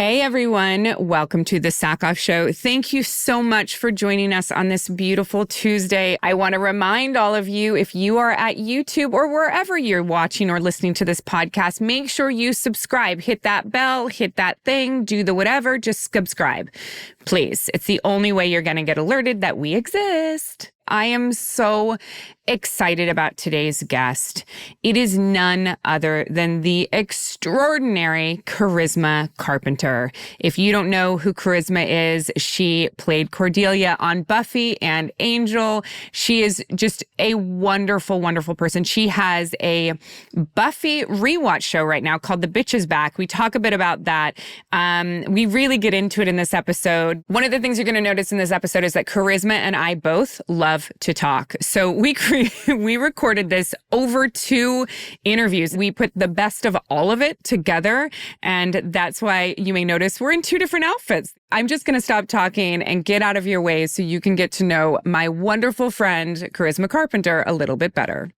Hey everyone, welcome to the Sackhoff Show. Thank you so much for joining us on this beautiful Tuesday. I want to remind all of you, if you are at YouTube or wherever you're watching or listening to this podcast, make sure you subscribe, hit that bell, hit that thing, do the whatever, just subscribe. Please, it's the only way you're going to get alerted that we exist. I am so excited about today's guest. It is none other than the extraordinary Charisma Carpenter. If you don't know who Charisma is, she played Cordelia on Buffy and Angel. She is just a wonderful, wonderful person. She has a Buffy rewatch show right now called The Bitch Is Back. We talk a bit about that. We really get into it in this episode. One of the things you're going to notice in this episode is that Charisma and I both love to talk. So we recorded this over 2 interviews. We put the best of all of it together. And that's why you may notice we're in 2 different outfits. I'm just going to stop talking and get out of your way so you can get to know my wonderful friend, Charisma Carpenter, a little bit better.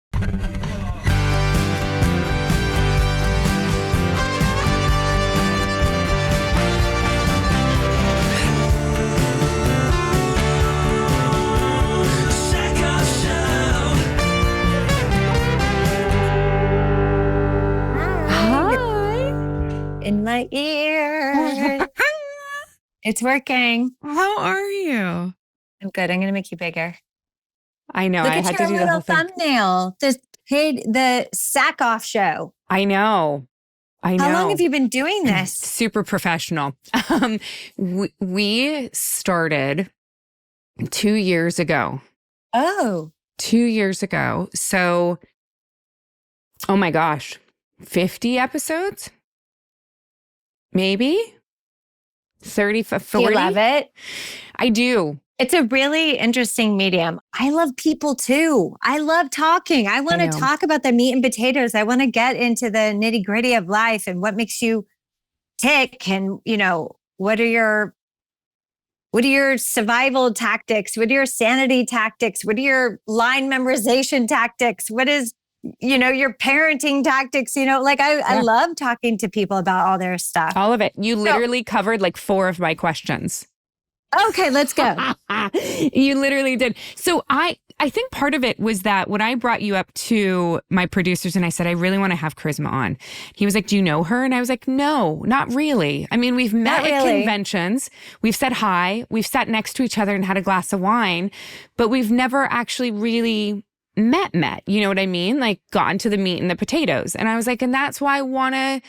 In my ear. It's working. How are you? I'm good. I'm going to make you bigger. I know. Look I at had your to do the whole little thing. thumbnail. The Sackhoff Show. I know. How long have you been doing this? Super professional. We started 2 years ago. Oh. 2 years ago. So, oh my gosh, 50 episodes? Maybe 30, 40. Do you love it? I do. It's a really interesting medium. I love people too. I love talking. I want to talk about the meat and potatoes. I want to get into the nitty gritty of life and what makes you tick. And, what are your survival tactics? What are your sanity tactics? What are your line memorization tactics? What is, your parenting tactics? I love talking to people about all their stuff. All of it. You literally covered like 4 of my questions. Okay, let's go. You literally did. So I think part of it was that when I brought you up to my producers and I said, I really want to have Charisma on. He was like, do you know her? And I was like, no, not really. I mean, we've met at conventions. We've said hi. We've sat next to each other and had a glass of wine, but we've never actually really met. You know what I mean? Like gotten to the meat and the potatoes. And I was like, and that's why I want to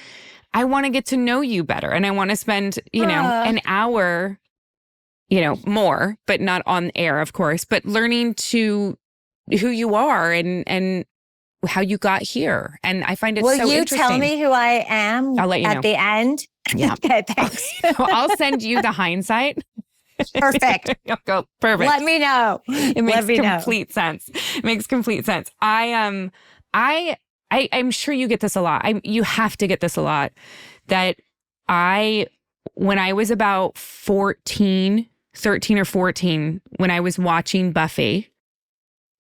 get to know you better. And I want to spend, an hour more, but not on air, of course, but learning to who you are and how you got here. And I find it so interesting. Will you tell me who I am I'll let you know. At the end? Yeah. Okay, thanks. I'll send you the hindsight. Perfect. You'll go, perfect. Let me know. It makes complete sense. It makes complete sense. I'm sure you get this a lot. You have to get this a lot. That when I was about 13 or 14, when I was watching Buffy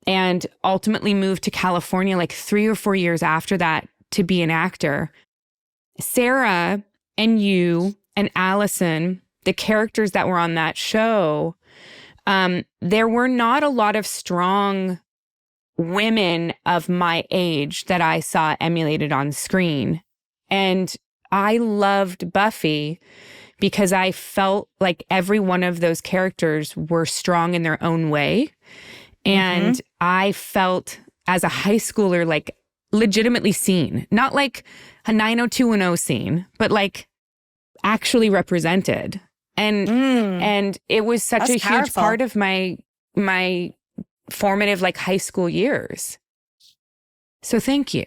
and ultimately moved to California like 3 or 4 years after that to be an actor, Sarah and you and Allison, the characters that were on that show, there were not a lot of strong women of my age that I saw emulated on screen. And I loved Buffy because I felt like every one of those characters were strong in their own way. And I felt as a high schooler, like legitimately seen, not like a 90210 scene, but like actually represented. And it was such a huge part of my formative like high school years. So thank you.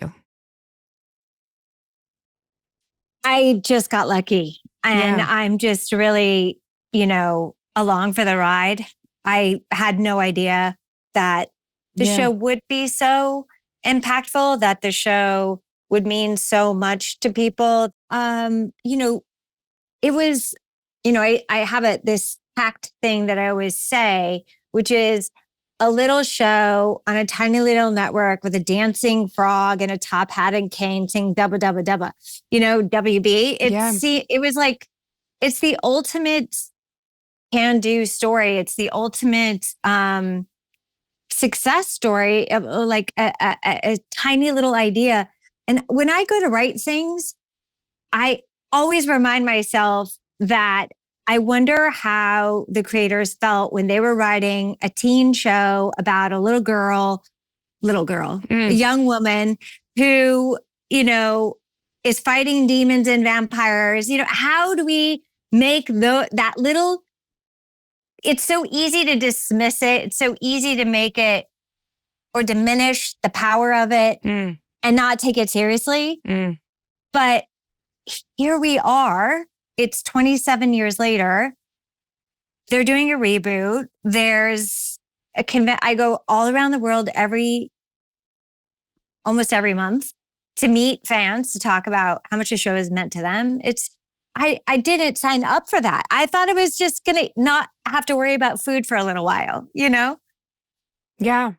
I just got lucky. And I'm just really, along for the ride. I had no idea that the show would be so impactful, that the show would mean so much to people. It was, I have this tact thing that I always say, which is a little show on a tiny little network with a dancing frog and a top hat and cane saying "dubba dubba dubba," WB. It was like it's the ultimate can-do story. It's the ultimate success story of like a tiny little idea. And when I go to write things, I always remind myself that I wonder how the creators felt when they were writing a teen show about a little girl, a young woman who, is fighting demons and vampires. How do we make that little, it's so easy to dismiss it. It's so easy to make it or diminish the power of it and not take it seriously. But here we are. It's 27 years later. They're doing a reboot. There's I go all around the world almost every month to meet fans to talk about how much the show has meant to them. I didn't sign up for that. I thought I was just going to not have to worry about food for a little while, Yeah.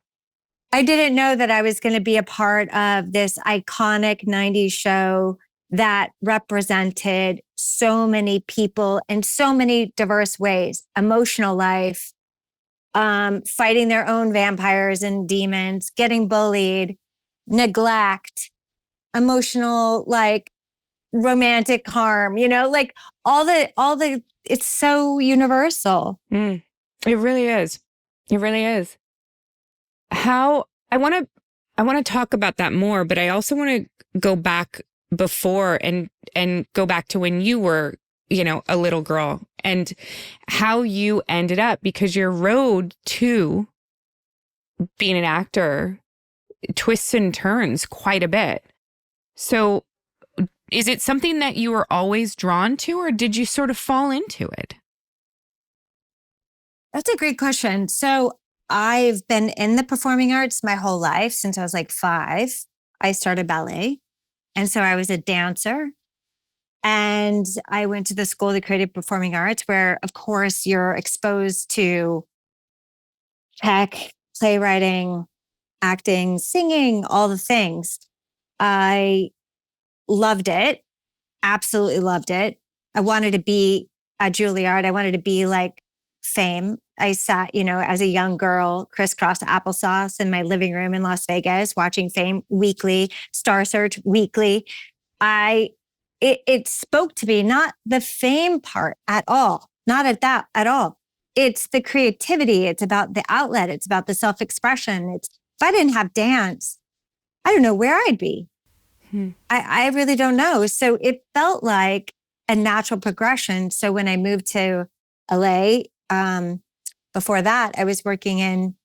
I didn't know that I was going to be a part of this iconic 90s show that represented so many people in so many diverse ways, emotional life, fighting their own vampires and demons, getting bullied, neglect, emotional, like romantic harm, all the, it's so universal. It really is. It really is. I want to talk about that more, but I also want to go back before and go back to when you were, a little girl and how you ended up, because your road to being an actor twists and turns quite a bit. So is it something that you were always drawn to, or did you sort of fall into it? That's a great question. So I've been in the performing arts my whole life since I was like 5. I started ballet. And so I was a dancer. And I went to the School of the Creative Performing Arts, where, of course, you're exposed to tech, playwriting, acting, singing, all the things. I loved it. Absolutely loved it. I wanted to be at Juilliard. I wanted to be like Fame. I sat, as a young girl, crisscross applesauce in my living room in Las Vegas, watching Fame weekly, Star Search weekly. It spoke to me, not the fame part at all, not at that at all. It's the creativity. It's about the outlet. It's about the self-expression. If I didn't have dance, I don't know where I'd be. I really don't know. So it felt like a natural progression. So when I moved to LA, before that, I was working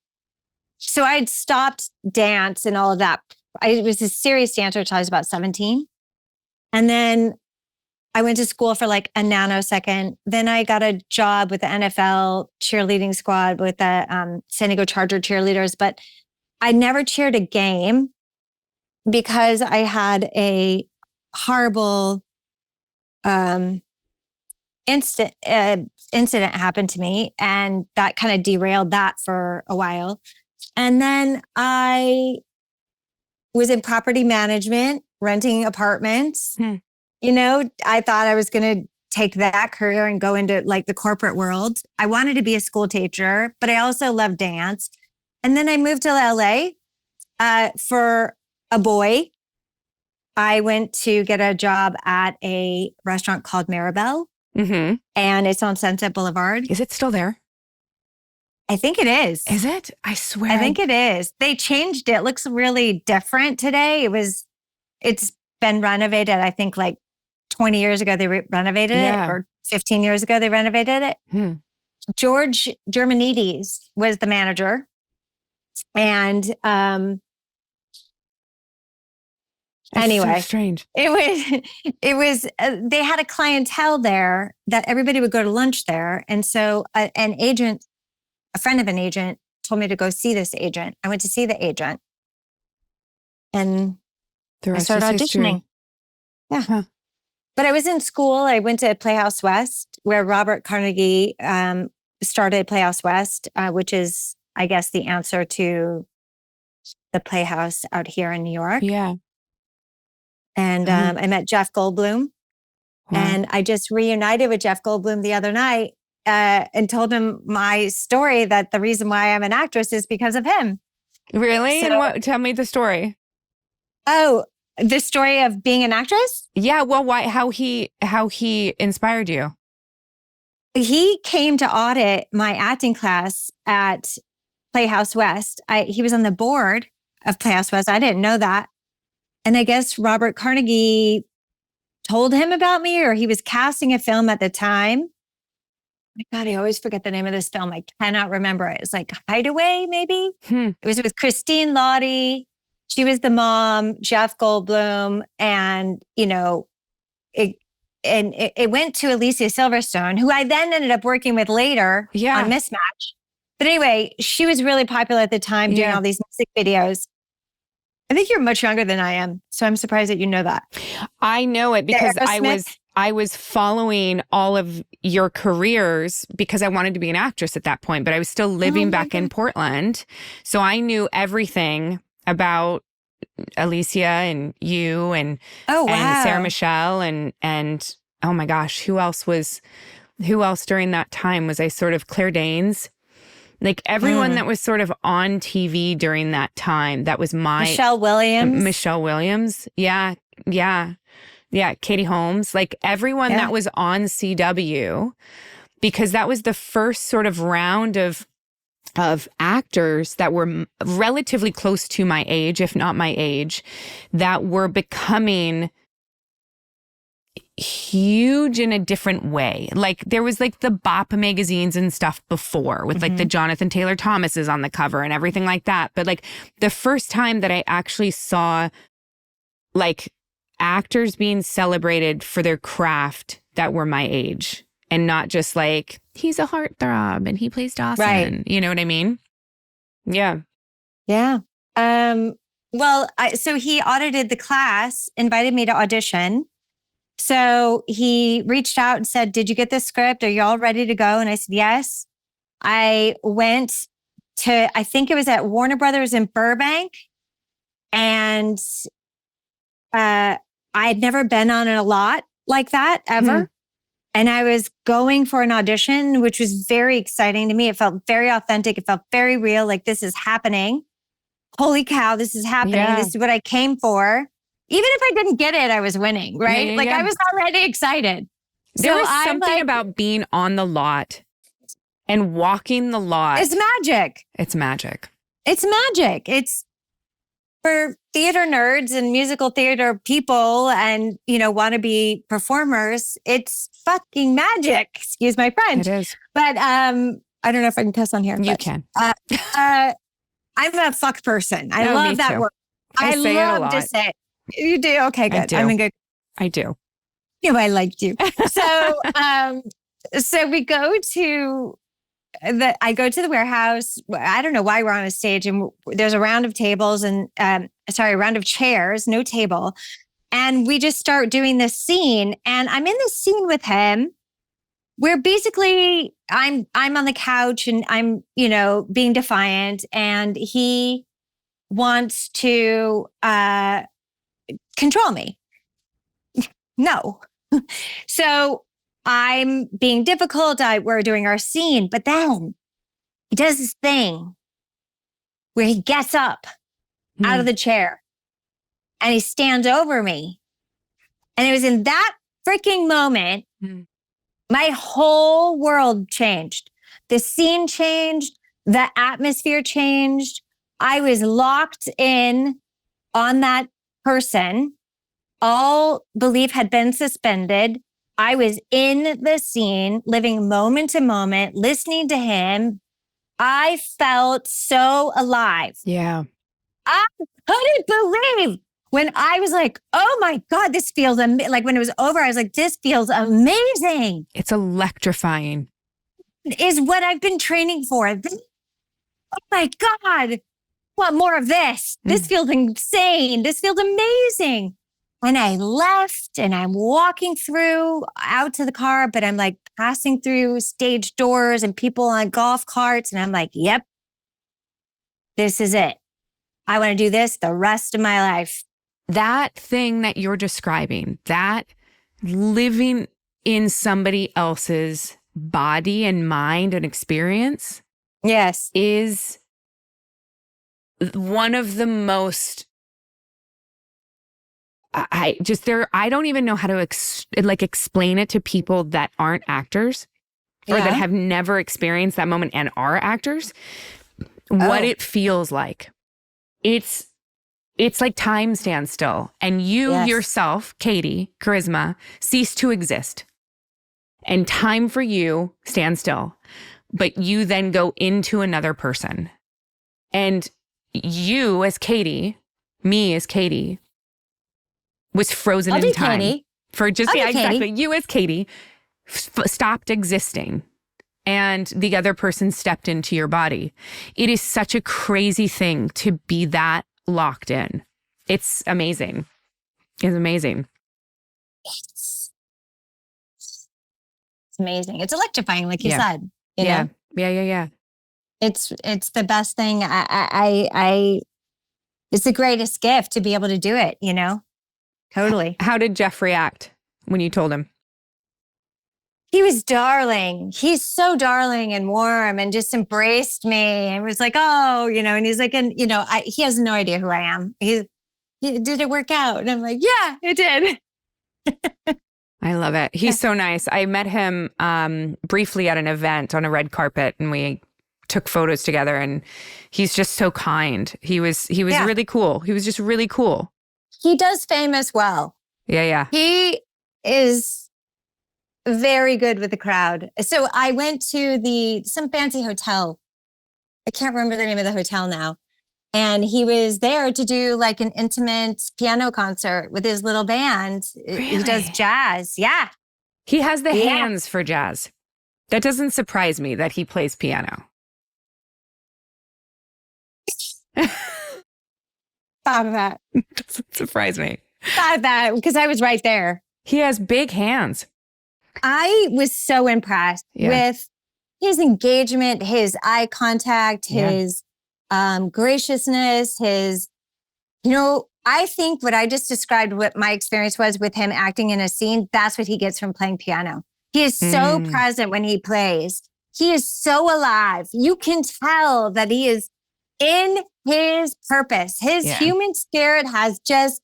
so I'd stopped dance and all of that. I was a serious dancer until I was about 17. And then I went to school for like a nanosecond. Then I got a job with the NFL cheerleading squad with the San Diego Charger cheerleaders. But I never cheered a game because I had a horrible incident happened to me. And that kind of derailed that for a while. And then I was in property management, renting apartments. I thought I was going to take that career and go into like the corporate world. I wanted to be a school teacher, but I also love dance. And then I moved to LA for a boy. I went to get a job at a restaurant called Maribel. And it's on Sunset Boulevard. Is it still there? I think it is. Is it? I swear. I think it is. They changed it. It looks really different today. It's been renovated. I think like 20 years ago, they renovated it, or 15 years ago, they renovated it. George Germanides was the manager. And anyway, so strange. It was they had a clientele there that everybody would go to lunch there. And so a friend of an agent told me to go see this agent. I went to see the agent and I started auditioning. Yeah. Huh. But I was in school. I went to Playhouse West, where Robert Carnegie started Playhouse West, which is, I guess, the answer to the Playhouse out here in New York. Yeah. And I met Jeff Goldblum. And I just reunited with Jeff Goldblum the other night and told him my story that the reason why I'm an actress is because of him. Really? So, and what? Tell me the story. Oh, the story of being an actress? Yeah. Well, why? How he inspired you? He came to audit my acting class at Playhouse West. He was on the board of Playhouse West. I didn't know that. And I guess Robert Carnegie told him about me, or he was casting a film at the time. My God, I always forget the name of this film. I cannot remember it. It's like Hideaway, maybe? It was with Christine Lottie. She was the mom, Jeff Goldblum. And, it went to Alicia Silverstone, who I then ended up working with later on Mismatch. But anyway, she was really popular at the time doing all these music videos. I think you're much younger than I am, so I'm surprised that you know that. I know it because I was following all of your careers because I wanted to be an actress at that point, but I was still living back in Portland. So I knew everything about Alicia and you and Sarah Michelle and oh my gosh, who else during that time was I sort of Claire Danes? Like everyone that was sort of on TV during that time, that was my... Michelle Williams. Yeah. Katie Holmes, like everyone that was on CW, because that was the first sort of round of actors that were relatively close to my age, if not my age, that were becoming huge in a different way. Like there was like the Bop magazines and stuff before with like the Jonathan Taylor Thomases on the cover and everything like that. But like the first time that I actually saw like actors being celebrated for their craft that were my age and not just like, he's a heartthrob and he plays Dawson. Right. You know what I mean? Yeah. Yeah. So he audited the class, invited me to audition. So he reached out and said, did you get this script? Are you all ready to go? And I said, yes. I went to, I think it was at Warner Brothers in Burbank. And I had never been on a lot like that ever. And I was going for an audition, which was very exciting to me. It felt very authentic. It felt very real. Like this is happening. Holy cow, this is happening. Yeah. This is what I came for. Even if I didn't get it, I was winning, right? I was already excited. There was something about being on the lot and walking the lot. It's magic. It's magic. It's magic. It's for theater nerds and musical theater people and, want to be performers. It's fucking magic. Excuse my French. It is. But I don't know if I can cuss on here. You can. I'm a fuck person. I love that word. I say it a lot. To say it. You do? Okay, good. I'm a good. I do. I liked you. So, so we go to I go to the warehouse. I don't know why we're on a stage and there's a round of tables and, a round of chairs, no table. And we just start doing this scene and I'm in this scene with him where basically I'm on the couch and I'm, being defiant and he wants to, control me. No. So I'm being difficult. We're doing our scene, but then he does this thing where he gets up out of the chair and he stands over me. And it was in that freaking moment, my whole world changed. The scene changed. The atmosphere changed. I was locked in on that person. All belief had been suspended. I was in the scene, living moment to moment, listening to him. I felt so alive. Yeah. I couldn't believe when I was like, oh my God, this feels like when it was over, I was like, this feels amazing. It's electrifying. It is what I've been training for. Oh my God, I want more of this. This feels insane. This feels amazing. And I left and I'm walking through out to the car, but I'm like passing through stage doors and people on golf carts. And I'm like, yep, this is it. I want to do this the rest of my life. That thing that you're describing, that living in somebody else's body and mind and experience is one of the most, I don't even know how to explain it to people that aren't actors or that have never experienced that moment and are actors, what it feels like. It's like time stands still and you yourself, Katee, Charisma, cease to exist. And time for you stands still, but you then go into another person. And you as Katee, me as Katee, was frozen in time. Katee. For just, exactly. Katee. You as Katee stopped existing and the other person stepped into your body. It is such a crazy thing to be that locked in. It's amazing. It's amazing. It's amazing. It's electrifying, like you said. You know? Yeah. It's the best thing. It's the greatest gift to be able to do it, you know? Totally. How did Jeph react when you told him? He was darling. He's so darling and warm and just embraced me and was like, oh, you know, and he's like, and you know, he has no idea who I am. He did it work out? And I'm like, yeah, it did. I love it. He's so nice. I met him briefly at an event on a red carpet and we took photos together and he's just so kind. He was really cool. He was just really cool. He does famous well. Yeah. He is very good with the crowd. So I went to some fancy hotel. I can't remember the name of the hotel now. And he was there to do like an intimate piano concert with his little band. Really? He does jazz. Yeah. He has the hands for jazz. That doesn't surprise me that he plays piano. Thought of that. Doesn't surprise me. Thought of that because I was right there. He has big hands. I was so impressed with his engagement, his eye contact, his graciousness, his, you know, I think what I just described, what my experience was with him acting in a scene, that's what he gets from playing piano. He is so present when he plays. He is so alive. You can tell that he is in his purpose. His human spirit has just,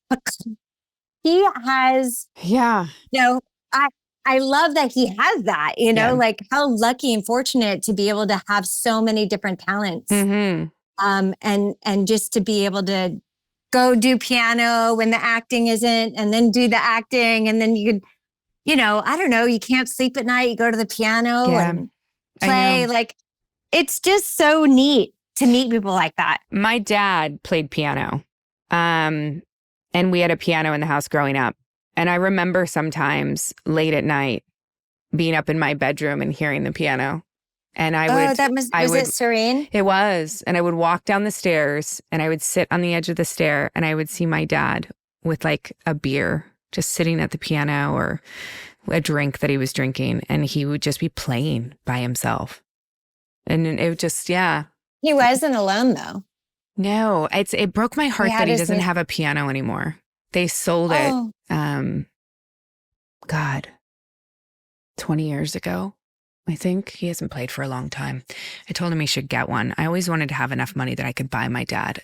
he has, you know, I love that he has that, you know, like how lucky and fortunate to be able to have so many different talents. And just to be able to go do piano when the acting isn't, and then do the acting. And then you could, you know, I don't know, you can't sleep at night. You go to the piano and play. Like, it's just so neat to meet people like that. My dad played piano. And we had a piano in the house growing up. And I remember sometimes late at night being up in my bedroom and hearing the piano. And was it serene? It was. And I would walk down the stairs and I would sit on the edge of the stair and I would see my dad with like a beer, just sitting at the piano or a drink that he was drinking. And he would just be playing by himself. And it would just, He wasn't alone though. No, it broke my heart that he doesn't have a piano anymore. They sold it, 20 years ago. I think he hasn't played for a long time. I told him he should get one. I always wanted to have enough money that I could buy my dad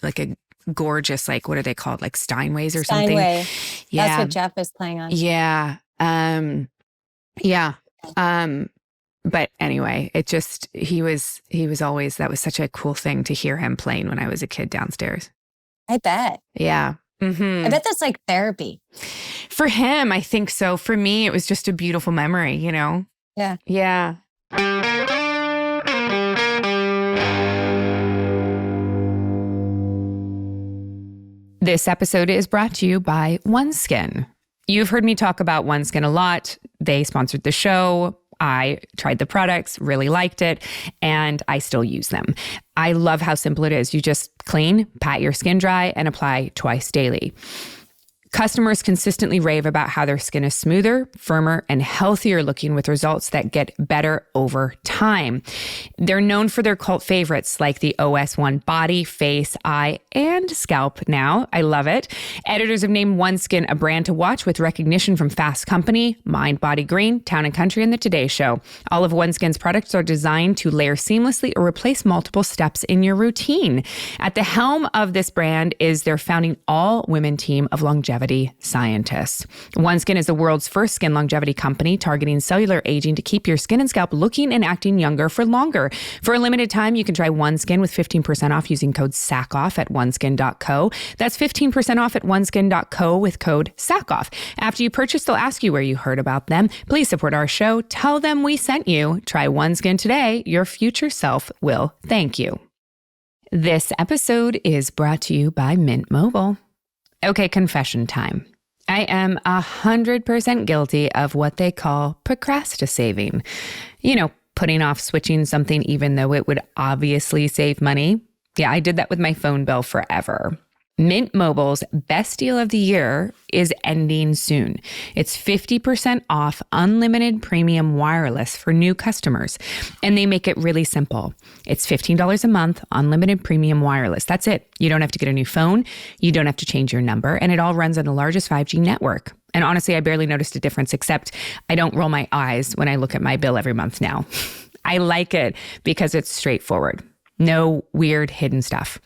like a gorgeous, like, what are they called? Like Steinways or something. Steinway. Yeah. That's what Jeph is playing on. Yeah. But anyway, he was always, that was such a cool thing to hear him playing when I was a kid downstairs. I bet. Yeah. Mm-hmm. I bet that's like therapy. For him, I think so. For me, it was just a beautiful memory, you know? Yeah. Yeah. This episode is brought to you by OneSkin. You've heard me talk about OneSkin a lot. They sponsored the show. I tried the products, really liked it, and I still use them. I love how simple it is. You just clean, pat your skin dry, and apply twice daily. Customers consistently rave about how their skin is smoother, firmer, and healthier looking with results that get better over time. They're known for their cult favorites like the OS1 body, face, eye, and scalp now. I love it. Editors have named OneSkin a brand to watch with recognition from Fast Company, Mind Body Green, Town & Country, and The Today Show. All of OneSkin's products are designed to layer seamlessly or replace multiple steps in your routine. At the helm of this brand is their founding all-women team of longevity scientists. OneSkin is the world's first skin longevity company targeting cellular aging to keep your skin and scalp looking and acting younger for longer. For a limited time, you can try OneSkin with 15% off using code Sackhoff at oneskin.co. That's 15% off at oneskin.co with code Sackhoff. After you purchase, they'll ask you where you heard about them. Please support our show. Tell them we sent you. Try OneSkin today. Your future self will thank you. This episode is brought to you by Mint Mobile. Okay, confession time. I am 100% guilty of what they call procrastinating. You know, putting off switching something even though it would obviously save money. Yeah, I did that with my phone bill forever. Mint Mobile's best deal of the year is ending soon. It's 50% off unlimited premium wireless for new customers, and they make it really simple. It's $15 a month, unlimited premium wireless. That's it. You don't have to get a new phone. You don't have to change your number, and it all runs on the largest 5G network. And honestly, I barely noticed a difference, except I don't roll my eyes when I look at my bill every month now. I like it because it's straightforward. No weird hidden stuff.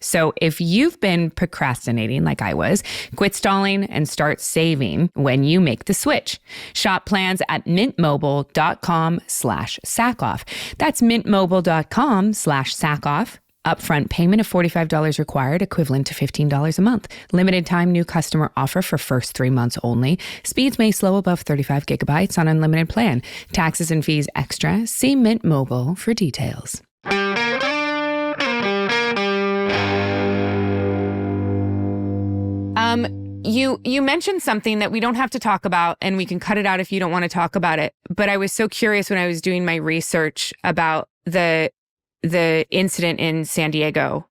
So if you've been procrastinating like I was, quit stalling and start saving when you make the switch. Shop plans at mintmobile.com/Sackhoff. That's mintmobile.com/Sackhoff. Upfront payment of $45 required, equivalent to $15 a month. Limited time new customer offer for first 3 months only. Speeds may slow above 35 gigabytes on unlimited plan. Taxes and fees extra. See Mint Mobile for details. You mentioned something that we don't have to talk about, and we can cut it out if you don't want to talk about it. But I was so curious when I was doing my research about the incident in San Diego.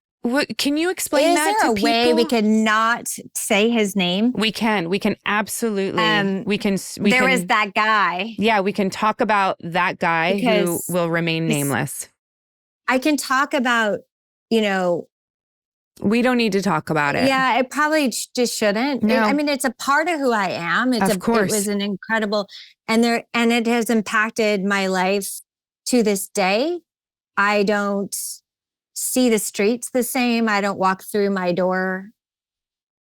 Can you explain that to people? Is there a way we could not say his name? We can absolutely. There was that guy. Yeah, we can talk about that guy who will remain nameless. I can talk about, we don't need to talk about it. Yeah, it probably just shouldn't. No. It's a part of who I am. Of course. It was an incredible, and it has impacted my life to this day. I don't see the streets the same. I don't walk through my door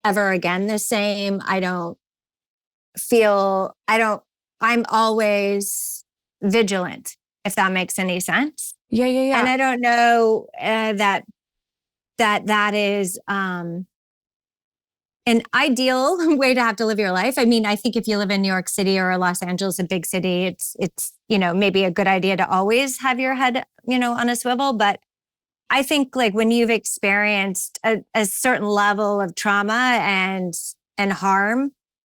ever again the same. I'm always vigilant, if that makes any sense. Yeah. And I don't know that is an ideal way to have to live your life. I mean, I think if you live in New York City or Los Angeles, a big city, it's maybe a good idea to always have your head, on a swivel. But I think like when you've experienced a certain level of trauma and harm,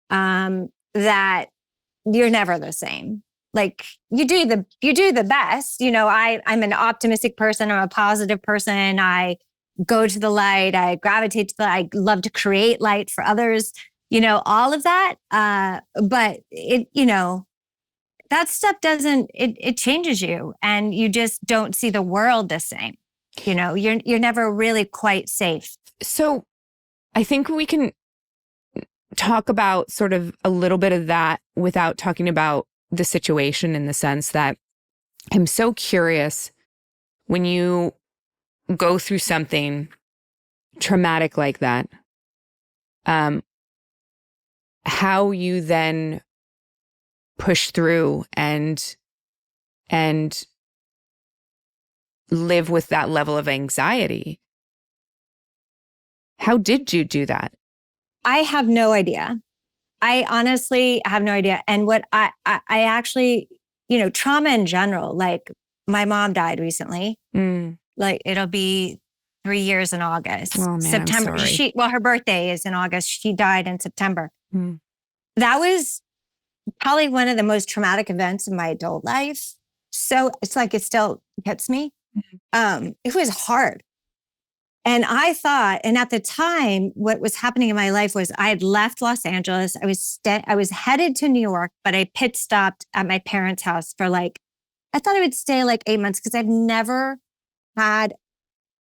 that you're never the same. Like you do the best. I'm an optimistic person. I'm a positive person. I go to the light. I gravitate to I love to create light for others, all of that. But that stuff it changes you, and you just don't see the world the same. You're never really quite safe. So I think we can talk about sort of a little bit of that without talking about the situation, in the sense that I'm so curious when you go through something traumatic like that, how you then push through and live with that level of anxiety. How did you do that? I have no idea. I honestly have no idea. And what I actually, trauma in general, like my mom died recently. Like it'll be 3 years in August. Oh, man, September. I'm sorry. Her birthday is in August. She died in September. That was probably one of the most traumatic events in my adult life. So it's like it still hits me. It was hard. And I thought, and at the time, what was happening in my life was I had left Los Angeles. I was headed to New York, but I pit stopped at my parents' house for like, I thought I would stay like 8 months because I've never had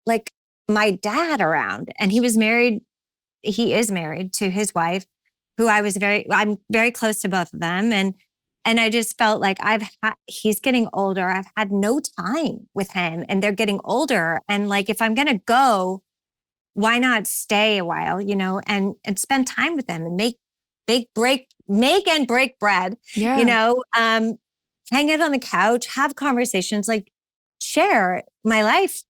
like my dad around. And he is married to his wife, who I'm very close to both of them. And I just felt like he's getting older. I've had no time with him and they're getting older. And like, if I'm going to go, why not stay a while, and spend time with them and make and break bread, hang out on the couch, have conversations, like share my life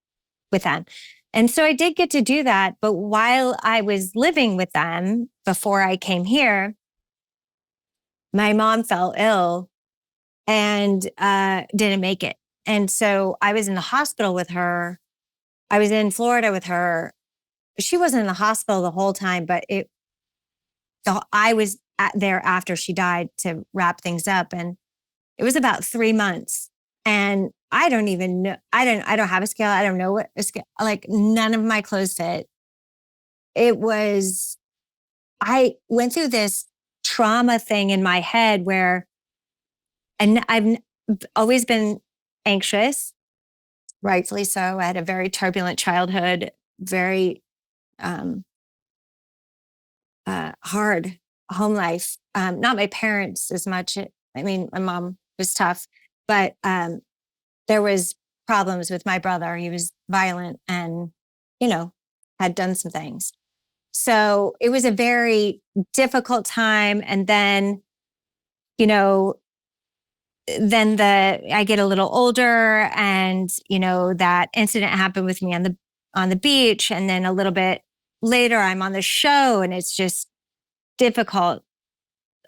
with them. And so I did get to do that. But while I was living with them before I came here, my mom fell ill and didn't make it. And so I was in the hospital with her. I was in Florida with her. She wasn't in the hospital the whole time, but I was there after she died to wrap things up. And it was about 3 months. And I don't even know. I don't have a scale. I don't know what a scale, like none of my clothes fit. I went through this trauma thing in my head and I've always been anxious, rightfully so. I had a very turbulent childhood, very hard home life. Not my parents as much. I mean, my mom was tough, but there was problems with my brother. He was violent and, had done some things. So it was a very difficult time. And then, I get a little older and, that incident happened with me on the beach. And then a little bit later, I'm on the show and it's just difficult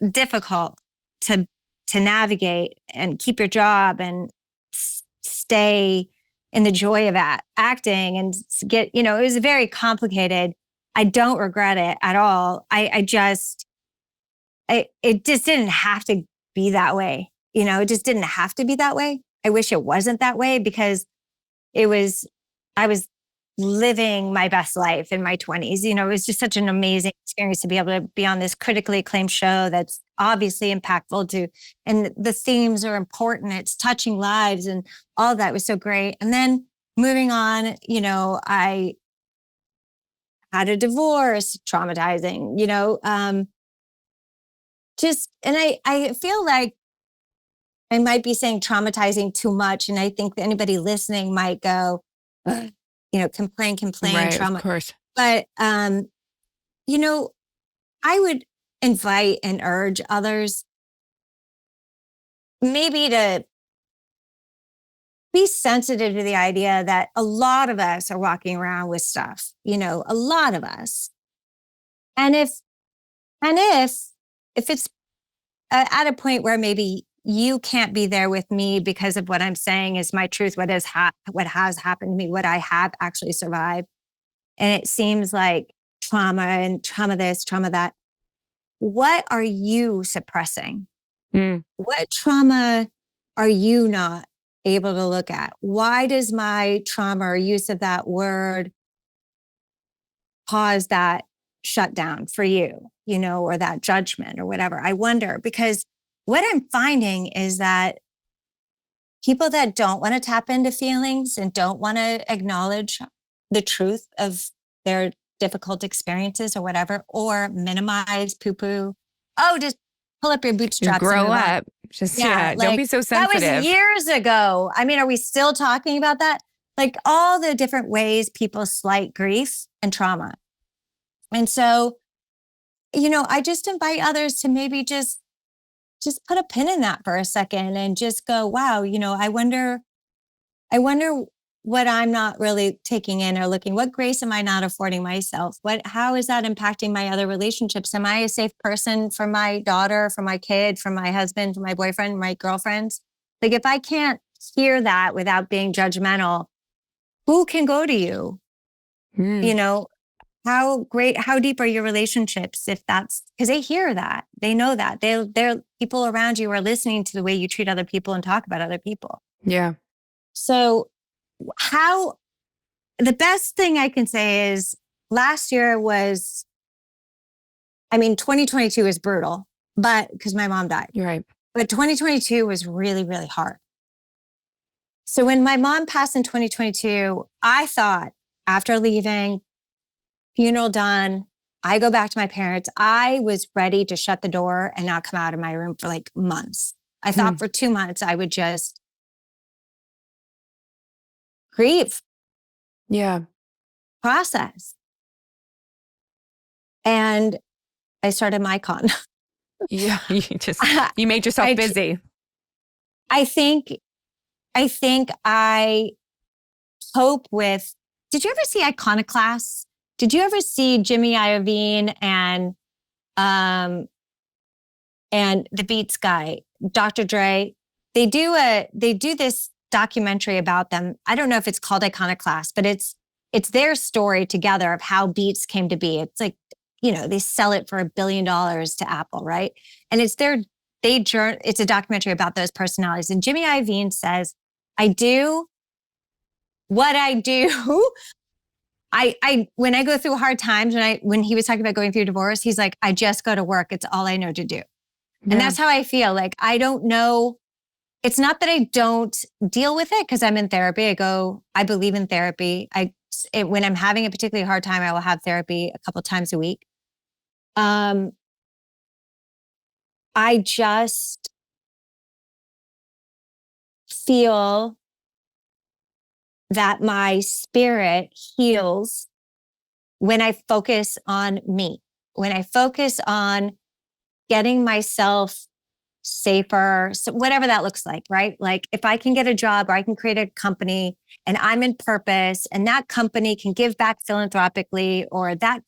to navigate and keep your job and stay in the joy of acting and get, it was very complicated. I don't regret it at all. It just didn't have to be that way. It just didn't have to be that way. I wish it wasn't that way because I was living my best life in my 20s. It was just such an amazing experience to be able to be on this critically acclaimed show that's obviously impactful and the themes are important. It's touching lives and all of that was so great. And then moving on, I had a divorce, traumatizing, and I feel like I might be saying traumatizing too much. And I think that anybody listening might go, complain, right, trauma. Of course. But, I would invite and urge others maybe to be sensitive to the idea that a lot of us are walking around with stuff, a lot of us. And if it's at a point where maybe you can't be there with me because of what I'm saying is my truth, what has happened to me, what I have actually survived. And it seems like trauma and trauma this, trauma that. What are you suppressing? What trauma are you not able to look at? Why does my trauma or use of that word cause that shutdown for you, or that judgment or whatever? I wonder, because what I'm finding is that people that don't want to tap into feelings and don't want to acknowledge the truth of their difficult experiences or whatever, or minimize, poo-poo, just pull up your bootstraps. Grow up. Just, don't be so sensitive. That was years ago. I mean, are we still talking about that? Like all the different ways people slight grief and trauma. And so, I just invite others to maybe just put a pin in that for a second and just go, wow, I wonder what I'm not really taking in or looking, what grace am I not affording myself? How is that impacting my other relationships? Am I a safe person for my daughter, for my kid, for my husband, for my boyfriend, my girlfriends? Like if I can't hear that without being judgmental, who can go to you? How deep are your relationships? If that's because they hear that, they know that they're people around you are listening to the way you treat other people and talk about other people. Yeah. So how the best thing I can say is last year was, 2022 is brutal, but because my mom died. You're right. But 2022 was really, really hard. So when my mom passed in 2022, I thought after leaving, funeral done, I go back to my parents. I was ready to shut the door and not come out of my room for like months. I thought for 2 months I would just grieve. Yeah. Process. And I started my con. Yeah. You made yourself busy. I think I cope with, did you ever see Iconoclasts? Did you ever see Jimmy Iovine and the Beats guy, Dr. Dre? They do this documentary about them. I don't know if it's called Iconoclast, but it's their story together of how Beats came to be. It's like, they sell it for $1 billion to Apple, right? And it's a documentary about those personalities. And Jimmy Iovine says, I do what I do. I when I go through hard times, when he was talking about going through divorce, he's like, I just go to work. It's all I know to do. Yeah. And that's how I feel. Like, I don't know. It's not that I don't deal with it because I'm in therapy. I believe in therapy. When I'm having a particularly hard time, I will have therapy a couple times a week. I just feel that my spirit heals when I focus on me, when I focus on getting myself safer, so whatever that looks like, right? Like if I can get a job or I can create a company and I'm in purpose and that company can give back philanthropically, or that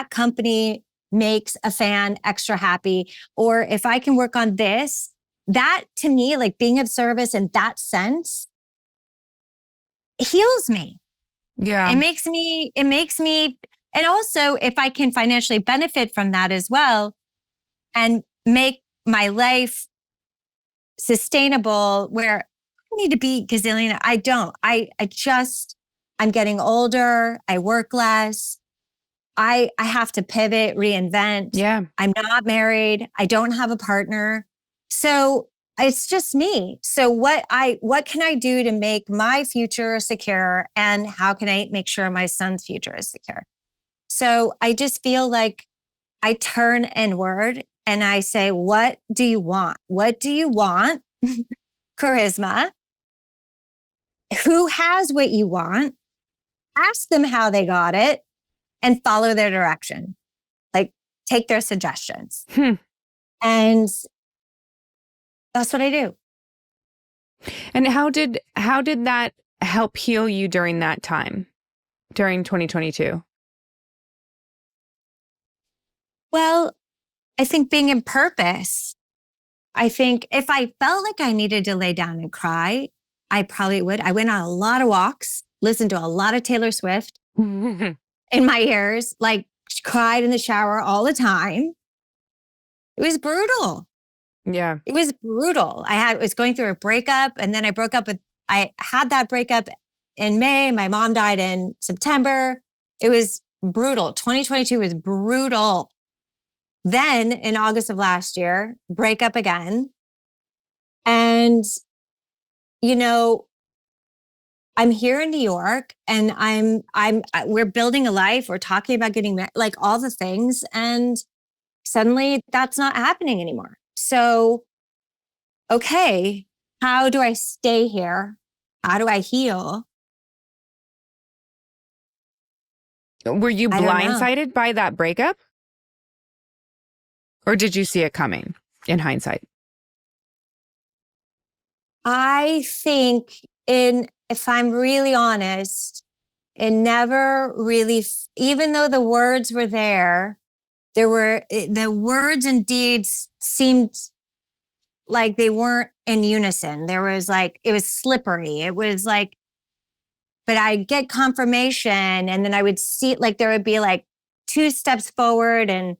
company makes a fan extra happy, or if I can work on this, that to me, like being of service in that sense, heals me. Yeah. It makes me, and also if I can financially benefit from that as well and make my life sustainable where I need to be gazillion. I don't. I'm getting older. I work less. I have to pivot, reinvent. Yeah. I'm not married. I don't have a partner. So it's just me. So what can I do to make my future secure? And how can I make sure my son's future is secure? So I just feel like I turn inward and I say, what do you want? What do you want? Charisma. Who has what you want? Ask them how they got it and follow their direction. Like take their suggestions. And that's what I do. And how did that help heal you during that time, during 2022? Well, I think being in purpose, I think if I felt like I needed to lay down and cry, I probably would. I went on a lot of walks, listened to a lot of Taylor Swift in my ears, like cried in the shower all the time. It was brutal. Yeah. It was brutal. I was going through a breakup and then I had that breakup in May. My mom died in September. It was brutal. 2022 was brutal. Then in August of last year, break up again. And, I'm here in New York and we're building a life. We're talking about getting married, like all the things. And suddenly that's not happening anymore. So, okay, how do I stay here? How do I heal? Were you blindsided by that breakup? Or did you see it coming in hindsight? I think if I'm really honest, it never really, even though the words were there, the words and deeds seemed like they weren't in unison. There was like, it was slippery. It was like, but I get confirmation and then I would see like, there would be like 2 steps forward and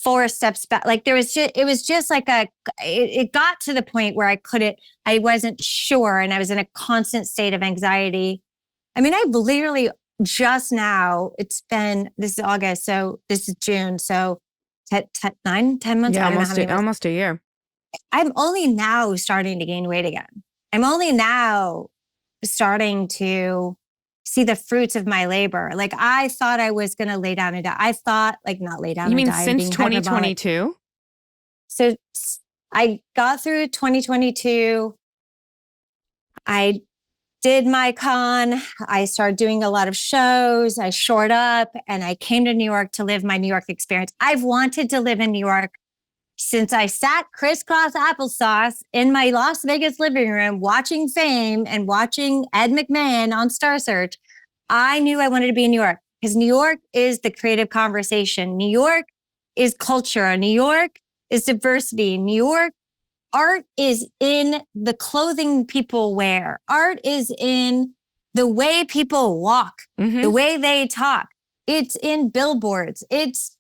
4 steps back. Like it was just like it got to the point where I wasn't sure. And I was in a constant state of anxiety. I mean, I've literally just now, this is August, so this is June. So 10 months? Yeah, I don't know how many months. almost a year. I'm only now starting to gain weight again. I'm only now starting to see the fruits of my labor. Like I thought I was going to lay down and die. I thought like not lay down You and mean die. since 2022? So I got through 2022. I did my con. I started doing a lot of shows. I shored up and I came to New York to live my New York experience. I've wanted to live in New York since I sat crisscross applesauce in my Las Vegas living room watching Fame and watching Ed McMahon on Star Search. I knew I wanted to be in New York because New York is the creative conversation. New York is culture. New York is diversity. New York, art is in the clothing people wear. Art is in the way people walk, the way they talk. It's in billboards. It's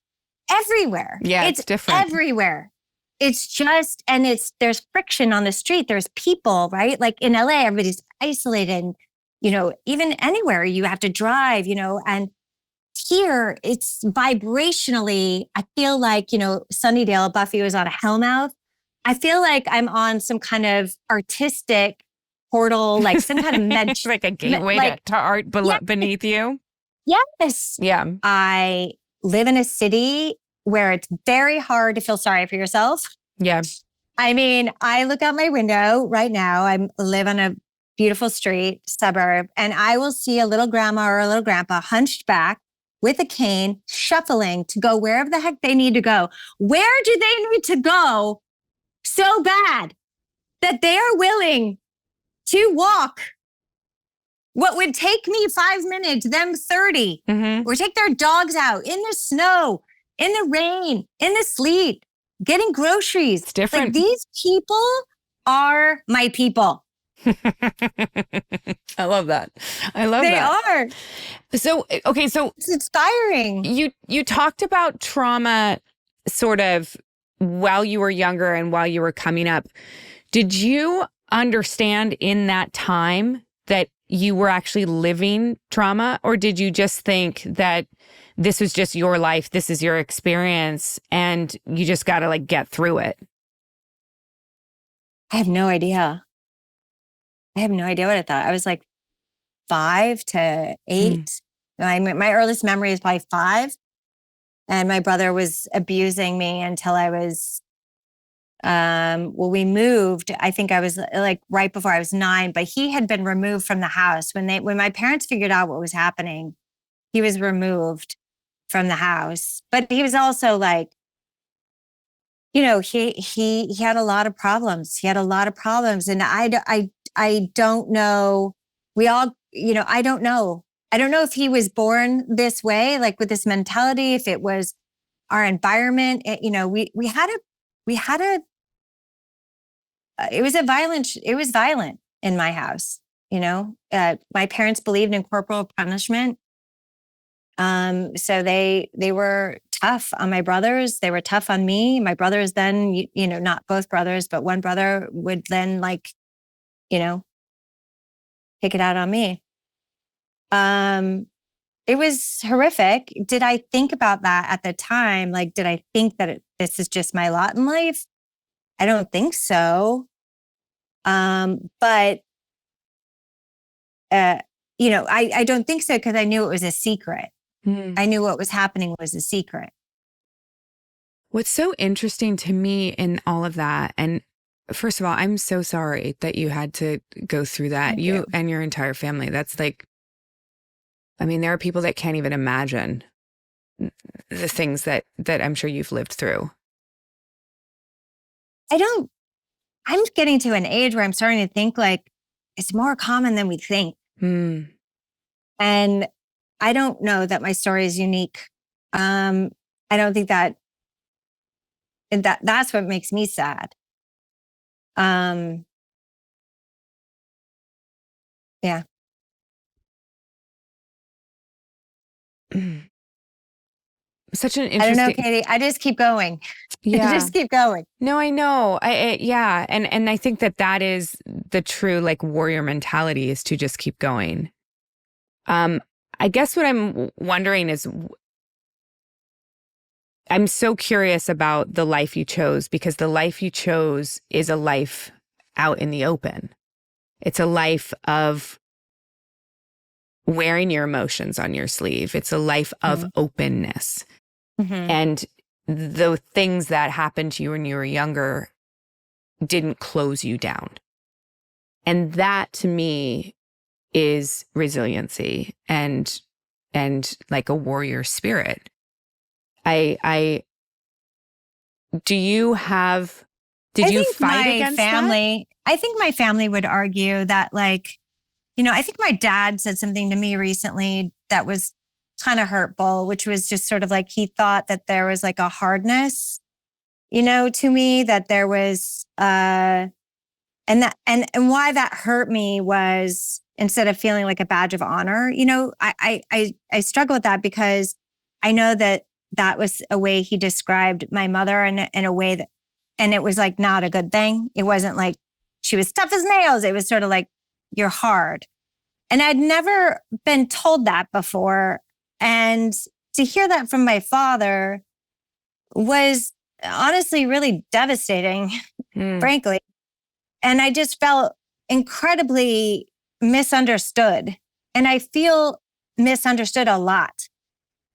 everywhere. Yeah, it's different. Everywhere. It's just, and there's friction on the street. There's people, right? Like in LA, everybody's isolated. And, even anywhere you have to drive, and here it's vibrationally, I feel like, Sunnydale, Buffy was on a Hellmouth. I feel like I'm on some kind of artistic portal, like some kind of It's like a gateway to art beneath you. Yes. Yeah. I live in a city where it's very hard to feel sorry for yourself. Yeah. I mean, I look out my window right now. I live on a beautiful street, suburb, and I will see a little grandma or a little grandpa hunched back with a cane, shuffling to go wherever the heck they need to go. Where do they need to go so bad that they are willing to walk what would take me 5 minutes, them 30, or take their dogs out in the snow, in the rain, in the sleet, getting groceries? It's different. Like, these people are my people. I love that. They are. So, okay. So it's inspiring. You talked about trauma sort of while you were younger and while you were coming up. Did you understand in that time that you were actually living trauma, or did you just think that this was just your life, this is your experience, and you just got to like get through it? I have no idea. I have no idea what I thought. I was like 5 to 8. My earliest memory is probably 5. And my brother was abusing me until I was, we moved. I think I was like right before I was 9, but he had been removed from the house. When my parents figured out what was happening, he was removed from the house. But he was also like, he had a lot of problems. He had a lot of problems. And I don't know. I don't know. I don't know if he was born this way, like with this mentality, if it was our environment. It was violent in my house. My parents believed in corporal punishment. So they were tough on my brothers. They were tough on me. My brothers then, not both brothers, but one brother would then take it out on me. It was horrific. Did I think about that at the time? Like, did I think that this is just my lot in life? I don't think so. But I don't think so because I knew it was a secret. I knew what was happening was a secret. What's so interesting to me in all of that, and first of all, I'm so sorry that you had to go through that. You and your entire family. That's like, I mean, there are people that can't even imagine the things that I'm sure you've lived through. I'm getting to an age where I'm starting to think like it's more common than we think. And I don't know that my story is unique. I don't think that's what makes me sad. Yeah. Such an interesting... I don't know, Katee. I just keep going. Yeah. I just keep going. No, I know. Yeah. And I think that is the true like warrior mentality, is to just keep going. I guess what I'm wondering is, I'm so curious about the life you chose, because the life you chose is a life out in the open. It's a life of wearing your emotions on your sleeve. It's a life of openness. And the things that happened to you when you were younger didn't close you down. And that to me is resiliency and like a warrior spirit. Did you fight against family, that? I think my family would argue that, like, I think my dad said something to me recently that was kind of hurtful, which was just sort of like, he thought that there was like a hardness, to me, that there was, and why that hurt me was, instead of feeling like a badge of honor, I struggle with that, because I know that was a way he described my mother, in a way that, and it was like not a good thing. It wasn't like she was tough as nails. It was sort of like, you're hard. And I'd never been told that before. And to hear that from my father was honestly really devastating, frankly. And I just felt incredibly misunderstood. And I feel misunderstood a lot.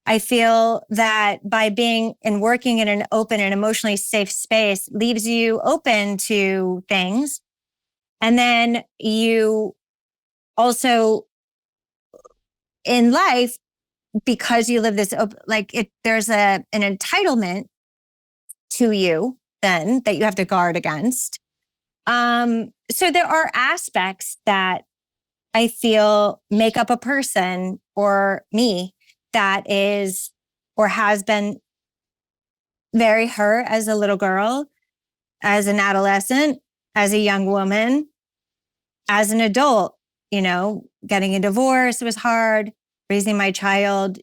I feel that by being and working in an open and emotionally safe space leaves you open to things. And then you also, in life, because you live this there's an entitlement to you then that you have to guard against. So there are aspects that I feel make up a person, or me, that is or has been very hurt as a little girl, as an adolescent, as a young woman, as an adult. Getting a divorce was hard, raising my child,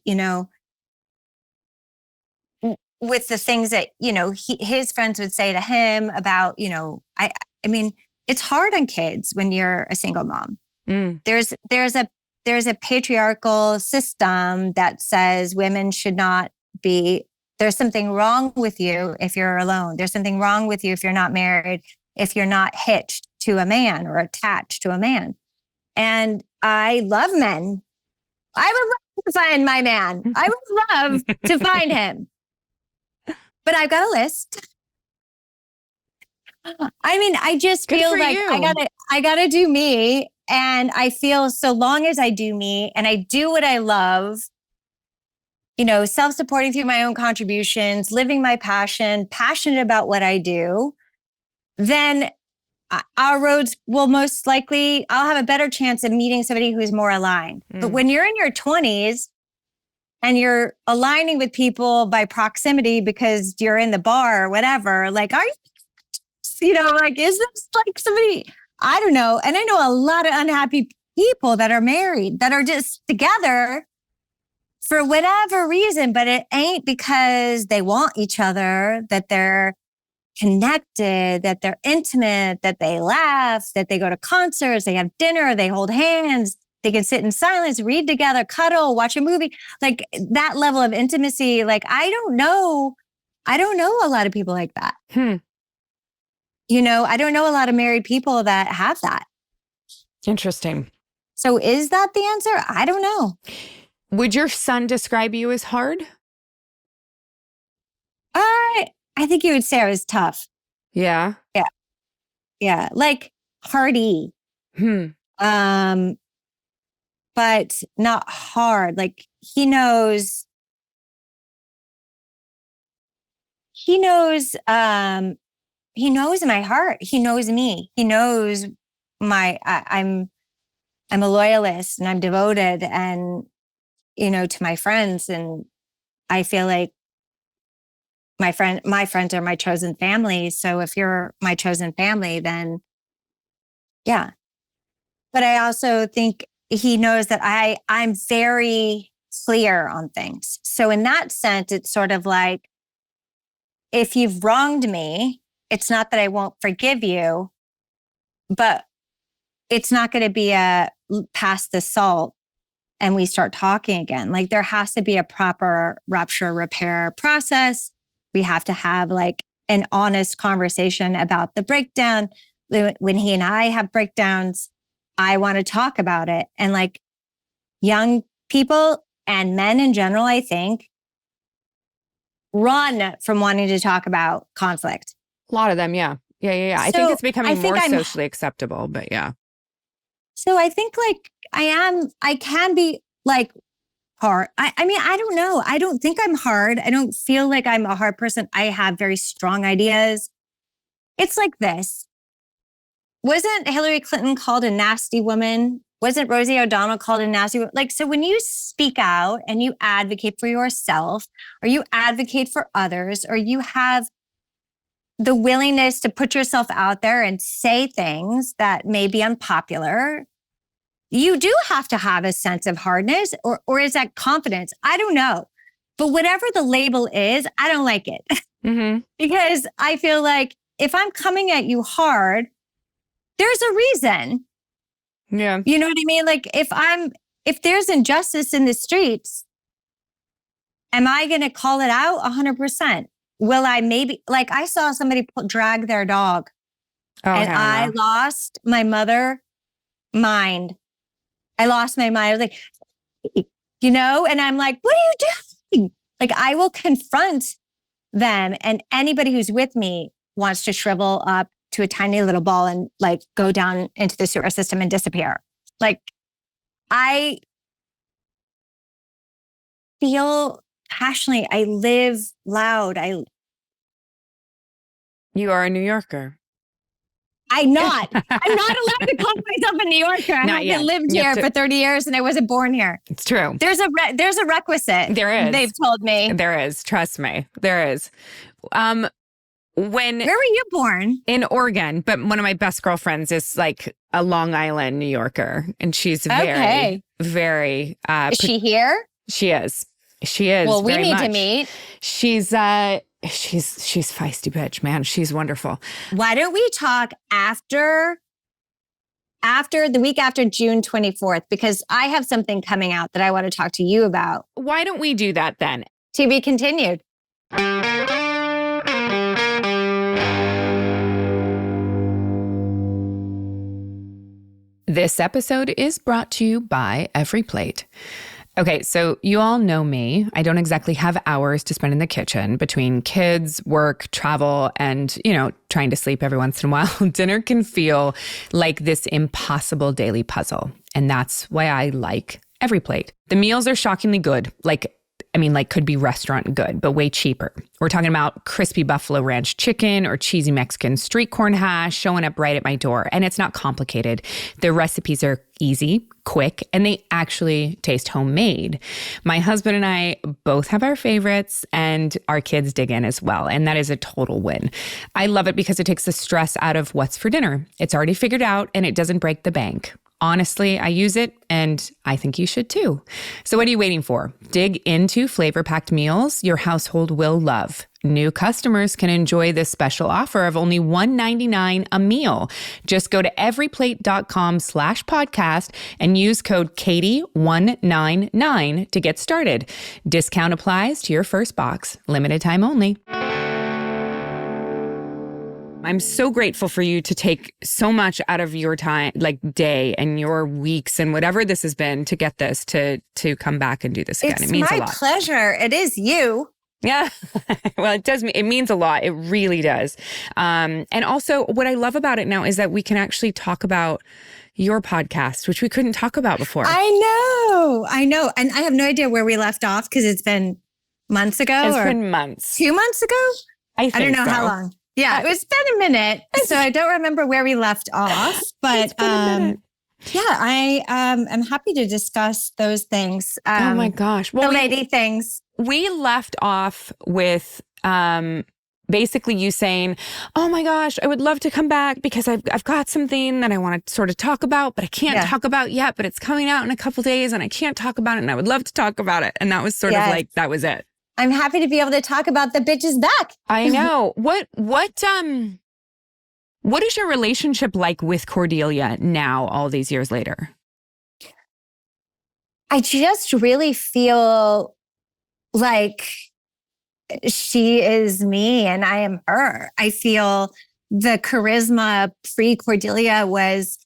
with the things that, his friends would say to him about, I mean, it's hard on kids when you're a single mom. There's a patriarchal system that says women should not be, there's something wrong with you if you're alone. There's something wrong with you if you're not married, if you're not hitched to a man or attached to a man. And I love men. I would love to find my man. I would love to find him. But I've got a list. I mean, I just feel like I gotta do me. And I feel, so long as I do me and I do what I love, self-supporting through my own contributions, living my passion, passionate about what I do, then our roads will most likely, I'll have a better chance of meeting somebody who's more aligned. But when you're in your 20s and you're aligning with people by proximity because you're in the bar or whatever, like, are you, like, is this like somebody, I don't know. And I know a lot of unhappy people that are married, that are just together for whatever reason, but it ain't because they want each other, that they're connected, that they're intimate, that they laugh, that they go to concerts, they have dinner, they hold hands, they can sit in silence, read together, cuddle, watch a movie. Like, that level of intimacy, like, I don't know a lot of people like that. I don't know a lot of married people that have that. Interesting. So is that the answer? I don't know. Would your son describe you as hard? I think you would say I was tough. Yeah. Yeah. Yeah. Like hardy. But not hard. Like he knows my heart. He knows me. He knows I'm a loyalist and I'm devoted and, to my friends. And I feel like my friends are my chosen family. So if you're my chosen family, then yeah. But I also think he knows that I'm very clear on things. So in that sense, it's sort of like, if you've wronged me, it's not that I won't forgive you, but it's not going to be a pass the salt and we start talking again. Like there has to be a proper rupture repair process. We have to have like an honest conversation about the breakdown. When he and I have breakdowns, I want to talk about it. And like young people and men in general, I think, run from wanting to talk about conflict. A lot of them, yeah. Yeah. I think it's becoming more socially acceptable, but yeah. So I think like I can be like hard. I mean, I don't know. I don't think I'm hard. I don't feel like I'm a hard person. I have very strong ideas. It's like this. Wasn't Hillary Clinton called a nasty woman? Wasn't Rosie O'Donnell called a nasty woman? Like, so when you speak out and you advocate for yourself, or you advocate for others, or you have the willingness to put yourself out there and say things that may be unpopular, you do have to have a sense of hardness, or is that confidence? I don't know. But whatever the label is, I don't like it. Mm-hmm. Because I feel like if I'm coming at you hard, there's a reason. Yeah. You know what I mean? Like if there's injustice in the streets, am I going to call it out 100%? Will I maybe, like I saw somebody drag their dog and I lost my mind. I lost my mind. I was like, you know, and I'm like, what are you doing? Like I will confront them, and anybody who's with me wants to shrivel up to a tiny little ball and like go down into the sewer system and disappear. Like I feel passionately. I live loud. You are a New Yorker. I'm not allowed to call myself a New Yorker. I haven't lived here for 30 years and I wasn't born here. It's true. There's a requisite. There is. They've told me. There is. Trust me. There is. Where were you born? In Oregon, but one of my best girlfriends is like a Long Island New Yorker, and she's very, very. Is she here? She is. She is. Well, we need to meet. She's feisty bitch, man. She's wonderful. Why don't we talk after the week after June 24th? Because I have something coming out that I want to talk to you about. Why don't we do that then? To be continued. This episode is brought to you by EveryPlate. Okay, so you all know me. I don't exactly have hours to spend in the kitchen between kids, work, travel, and, trying to sleep every once in a while. Dinner can feel like this impossible daily puzzle. And that's why I like EveryPlate. The meals are shockingly good. Could be restaurant good, but way cheaper. We're talking about crispy buffalo ranch chicken or cheesy Mexican street corn hash showing up right at my door. And it's not complicated. The recipes are easy, quick, and they actually taste homemade. My husband and I both have our favorites, and our kids dig in as well. And that is a total win. I love it because it takes the stress out of what's for dinner. It's already figured out and it doesn't break the bank. Honestly, I use it, and I think you should too. So what are you waiting for? Dig into flavor-packed meals your household will love. New customers can enjoy this special offer of only $1.99 a meal. Just go to everyplate.com/podcast and use code Katee199 to get started. Discount applies to your first box. Limited time only. I'm so grateful for you to take so much out of your time, like day and your weeks and whatever this has been to get this to come back and do this again. It means a lot. It's my pleasure. It is you. Yeah. Well, it means a lot. It really does. And also what I love about it now is that we can actually talk about your podcast, which we couldn't talk about before. I know. And I have no idea where we left off because it's been months ago. It's been months. 2 months ago? I don't know how long. Yeah, it's been a minute. So I don't remember where we left off, but I am happy to discuss those things. Oh my gosh. Well, the lady things. We left off with basically you saying, oh my gosh, I would love to come back because I've got something that I want to sort of talk about, but I can't talk about yet, but it's coming out in a couple days and I can't talk about it and I would love to talk about it. And that was sort of like, that was it. I'm happy to be able to talk about the bitches back. I know. What is your relationship like with Cordelia now, all these years later? I just really feel like she is me and I am her. I feel the charisma pre-Cordelia was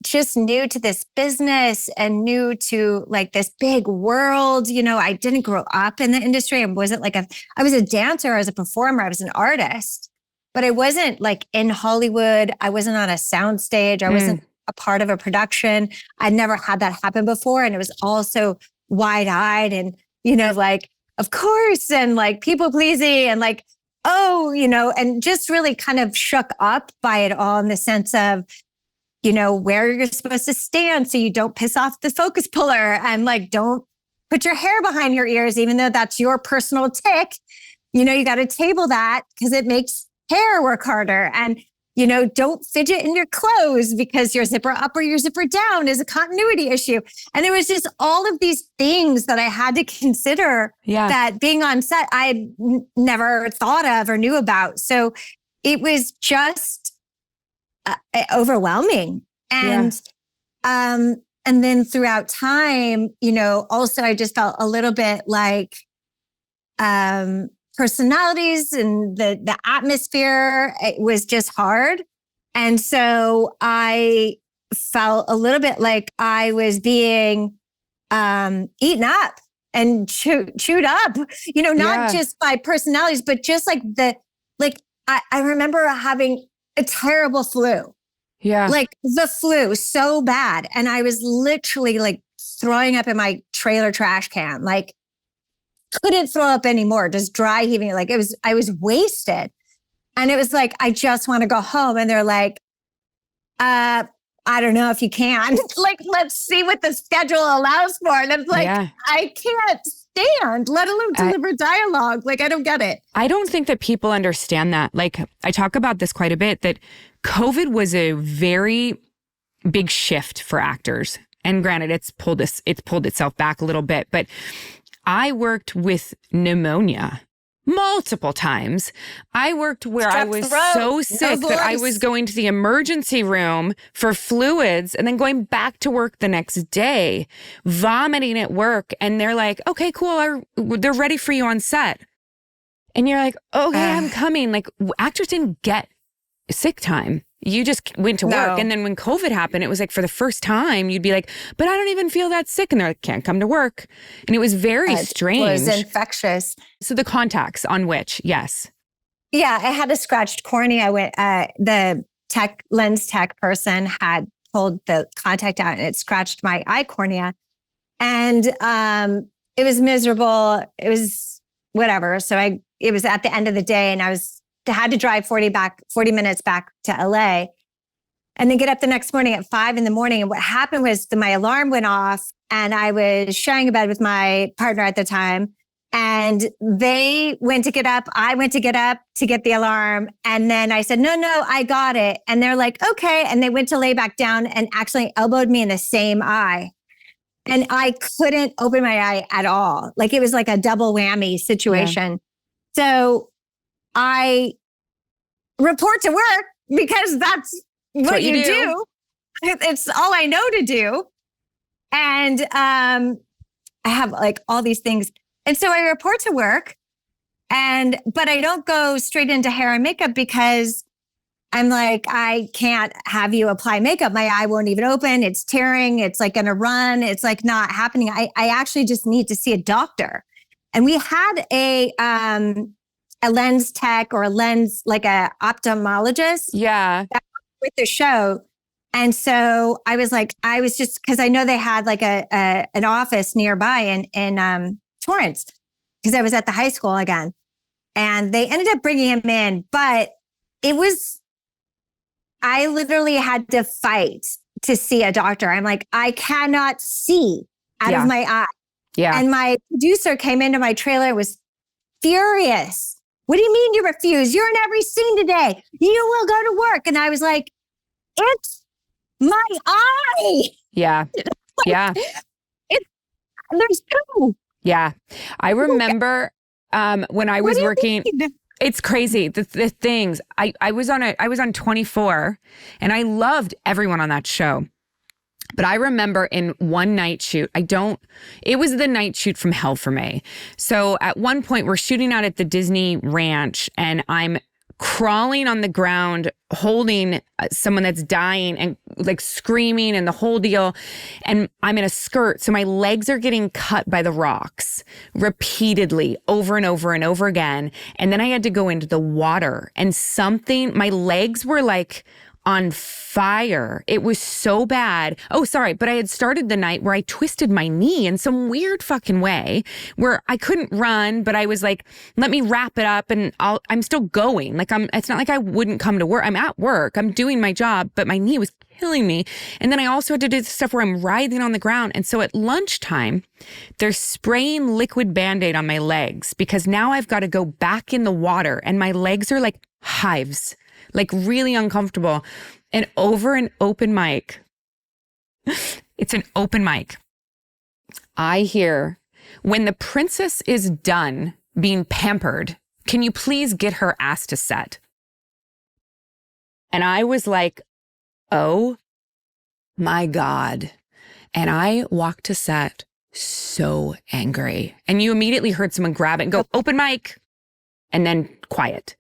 just new to this business and new to like this big world. You know, I didn't grow up in the industry. I wasn't like I was a dancer, I was a performer, I was an artist, but I wasn't like in Hollywood. I wasn't on a sound stage. I wasn't a part of a production. I'd never had that happen before. And it was also wide-eyed and, you know, like, of course, and like people pleasing and like, oh, you know, and just really kind of shook up by it all in the sense of, you know, where you're supposed to stand so you don't piss off the focus puller and like, don't put your hair behind your ears, even though that's your personal tick. You know, you got to table that because it makes hair work harder. And, you know, don't fidget in your clothes because your zipper up or your zipper down is a continuity issue. And there was just all of these things that I had to consider that being on set, I had never thought of or knew about. So it was just overwhelming. And then throughout time, you know, also I just felt a little bit like personalities and the atmosphere, it was just hard. And so I felt a little bit like I was being eaten up and chewed up, you know, not just by personalities, but just like I remember having a terrible flu. Yeah. Like the flu so bad. And I was literally like throwing up in my trailer trash can, like couldn't throw up anymore, just dry heaving. Like I was wasted. And it was like, I just want to go home. And they're like, I don't know if you can. Like, let's see what the schedule allows for. And I'm like, I can't stand, let alone deliver dialogue. Like, I don't get it. I don't think that people understand that. Like, I talk about this quite a bit, that COVID was a very big shift for actors. And granted, it's pulled itself back a little bit, but I worked with pneumonia multiple times. I worked where I was so sick that I was going to the emergency room for fluids and then going back to work the next day, vomiting at work. And they're like, okay, cool. They're ready for you on set. And you're like, okay, I'm coming. Like, actors didn't get sick time. You just went to work. And then when COVID happened, it was like for the first time, you'd be like, but I don't even feel that sick. And they're like, can't come to work. And it was very strange. It was infectious. So the contacts on which, yes. Yeah, I had a scratched cornea. The lens tech person had pulled the contact out and it scratched my eye cornea. And it was miserable. It was whatever. So it was at the end of the day and I had to drive 40 minutes back to LA and then get up the next morning at 5 a.m. And what happened was my alarm went off and I was sharing a bed with my partner at the time. And they went to get up. I went to get up to get the alarm. And then I said, no, I got it. And they're like, okay. And they went to lay back down and actually elbowed me in the same eye. And I couldn't open my eye at all. Like it was like a double whammy situation. Yeah. So I report to work because that's what you do. It's all I know to do. And I have like all these things. And so I report to work but I don't go straight into hair and makeup because I'm like, I can't have you apply makeup. My eye won't even open. It's tearing. It's like going to run. It's like not happening. I actually just need to see a doctor. And we had a lens tech or a lens, like a ophthalmologist. Yeah. With the show. And so I was just, cause I know they had like an office nearby in Torrance, because I was at the high school again. And they ended up bringing him in, but I literally had to fight to see a doctor. I'm like, I cannot see out of my eye. Yeah. And my producer came into my trailer and was furious. What do you mean you refuse? You're in every scene today. You will go to work. And I was like, it's my eye. Yeah. Yeah. There's two. Yeah. I remember when I was working, it's crazy. The things I was on 24 and I loved everyone on that show. But I remember in one night shoot, it was the night shoot from hell for me. So at one point we're shooting out at the Disney Ranch and I'm crawling on the ground, holding someone that's dying and like screaming and the whole deal. And I'm in a skirt. So my legs are getting cut by the rocks repeatedly over and over and over again. And then I had to go into the water and my legs were like on fire. It was so bad. Oh, sorry. But I had started the night where I twisted my knee in some weird fucking way where I couldn't run, but I was like, let me wrap it up and I'm still going. Like it's not like I wouldn't come to work. I'm at work. I'm doing my job, but my knee was killing me. And then I also had to do stuff where I'm writhing on the ground. And so at lunchtime, they're spraying liquid Band-Aid on my legs because now I've got to go back in the water and my legs are like hives. Like really uncomfortable. And over an open mic, it's an open mic. I hear, when the princess is done being pampered, can you please get her ass to set? And I was like, oh my God. And I walked to set so angry. And you immediately heard someone grab it and go, open mic, and then quiet.